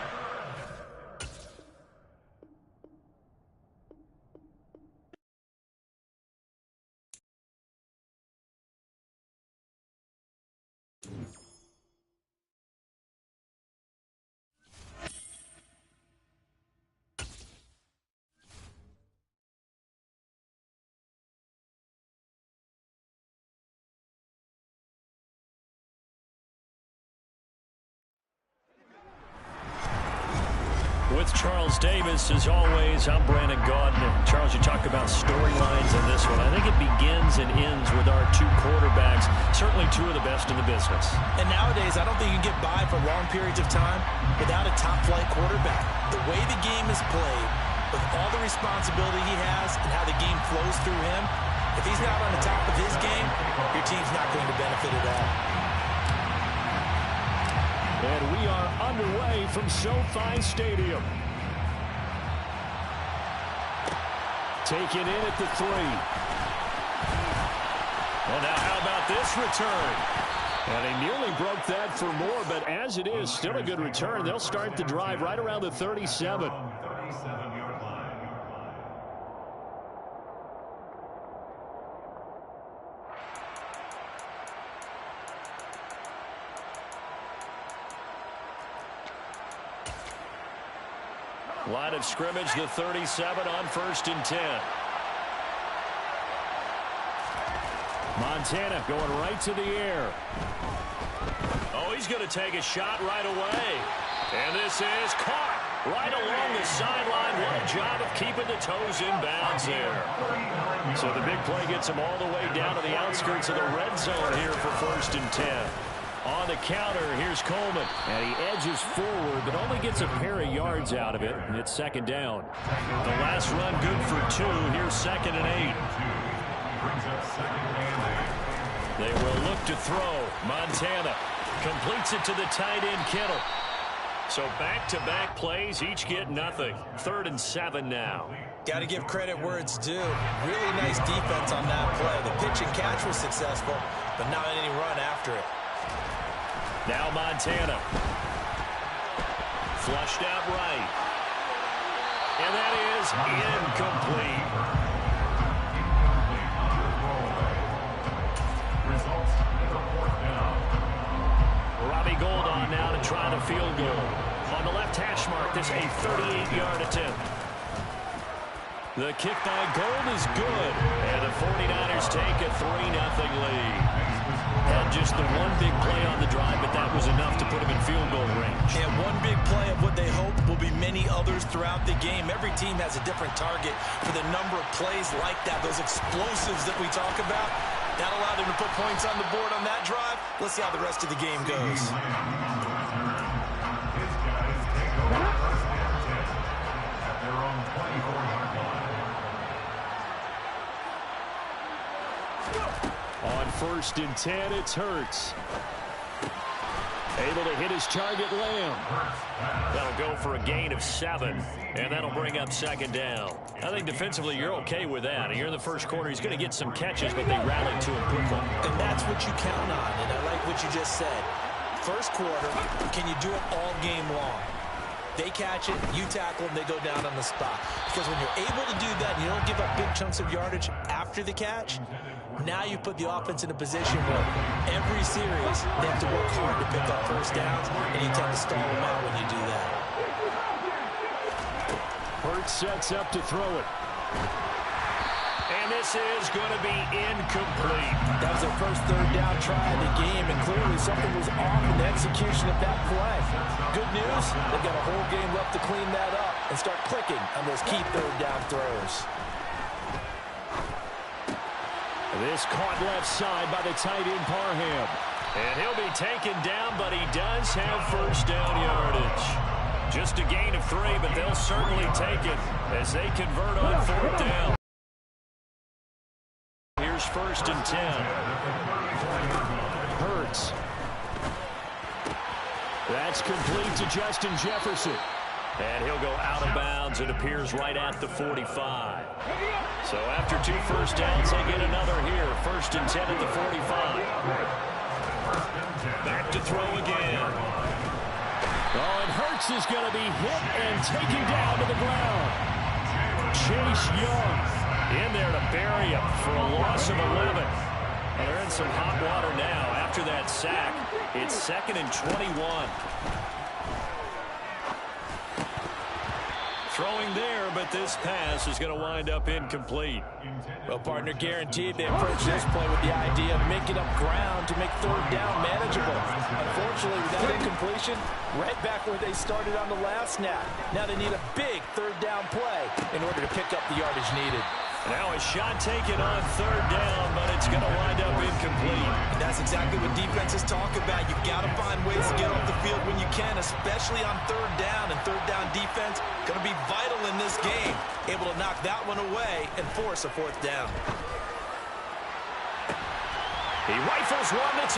S1: With Charles Davis, as always, I'm Brandon Gaudin. Charles, you talk about storylines in this one. I think it begins and ends with our 2 quarterbacks, certainly 2 of the best in the business.
S2: And nowadays, I don't think you can get by for long periods of time without a top-flight quarterback. The way the game is played, with all the responsibility he has and how the game flows through him, if he's not on the top of his game, your team's not going to benefit at all.
S4: And we are underway from SoFi Stadium. Taken in at the 3.
S1: Well, now how about this return?
S4: And he nearly broke that for more, but as it is, still a good return. They'll start the drive right around the 37.
S3: 37-yard line.
S1: Line of scrimmage, the 37 on 1st and 10.
S4: Montana going right to the air.
S1: Oh, he's going to take a shot right away. And this is caught right along the sideline. What a job of keeping the toes in bounds there. So the big play gets him all the way down to the outskirts of the red zone here for 1st and 10. On the counter, here's Coleman. And he edges forward, but only gets a pair of yards out of it. And it's 2nd down. The last run good for 2. Here's 2nd and 8. They will look to throw. Montana completes it to the tight end, Kittle. So back-to-back plays, each get nothing. 3rd and 7 now.
S2: Got to give credit where it's due. Really nice defense on that play. The pitch and catch was successful, but not any run after it.
S1: Now Montana. Flushed out right. And that is incomplete.
S3: Results in the 4th down.
S1: Robbie Gould on now to try the field goal. On the left hash mark, this a 38-yard attempt. The kick by Gould is good. And the 49ers take a 3-0 lead. And just the one big play on the drive, but that was enough to put him in field goal range.
S2: And one big play of what they hope will be many others throughout the game. Every team has a different target for the number of plays like that, those explosives that we talk about. That allowed them to put points on the board on that drive. Let's see how the rest of the game goes.
S3: His guys take over 1st and 10 at their own 24-yard line.
S4: 1st and 10. It's Hurts. Able to hit his target, Lamb.
S1: That'll go for a gain of 7, and that'll bring up 2nd down. I think defensively you're okay with that. Here in the first quarter, he's going to get some catches, but they rallied to him quickly.
S2: And that's what you count on, and I like what you just said. First quarter, can you do it all game long? They catch it, you tackle them, they go down on the spot. Because when you're able to do that and you don't give up big chunks of yardage after the catch, now you put the offense in a position where every series they have to work hard to pick up first downs, and you tend to stall them out when you do that.
S4: Hurts sets up to throw it.
S1: And this is going to be incomplete.
S2: That was their first 3rd down try of the game, and clearly something was off in the execution of that play. Good news, they've got a whole game left to clean that up and start clicking on those key 3rd down throws.
S4: This caught left side by the tight end, Parham.
S1: And he'll be taken down, but he does have first down yardage. Just a gain of 3, but they'll certainly take it as they convert on 4th down. Here's 1st and 10.
S4: Hurts. That's complete to Justin Jefferson.
S1: And he'll go out of bounds. It appears right at the 45. So after 2 first downs, they get another here. 1st and 10 at the 45. Back to throw again.
S4: Oh, and Hurts is going to be hit and taken down to the ground. Chase Young
S1: in there to bury him for a loss of 11. They're in some hot water now. After that sack, it's 2nd and 21. Throwing there, but this pass is going to wind up incomplete.
S2: Well, partner, guaranteed they approach this play with the idea of making up ground to make 3rd down manageable. Unfortunately, with that incompletion, right back where they started on the last snap. Now they need a big 3rd down play in order to pick up the yardage needed.
S1: Now a shot taken on 3rd down, but it's going to wind up incomplete.
S2: And that's exactly what defenses talk about. You've got to find ways to get off the field when you can, especially on 3rd down. And 3rd down defense going to be vital in this game. Able to knock that one away and force a 4th down.
S1: He rifles one that's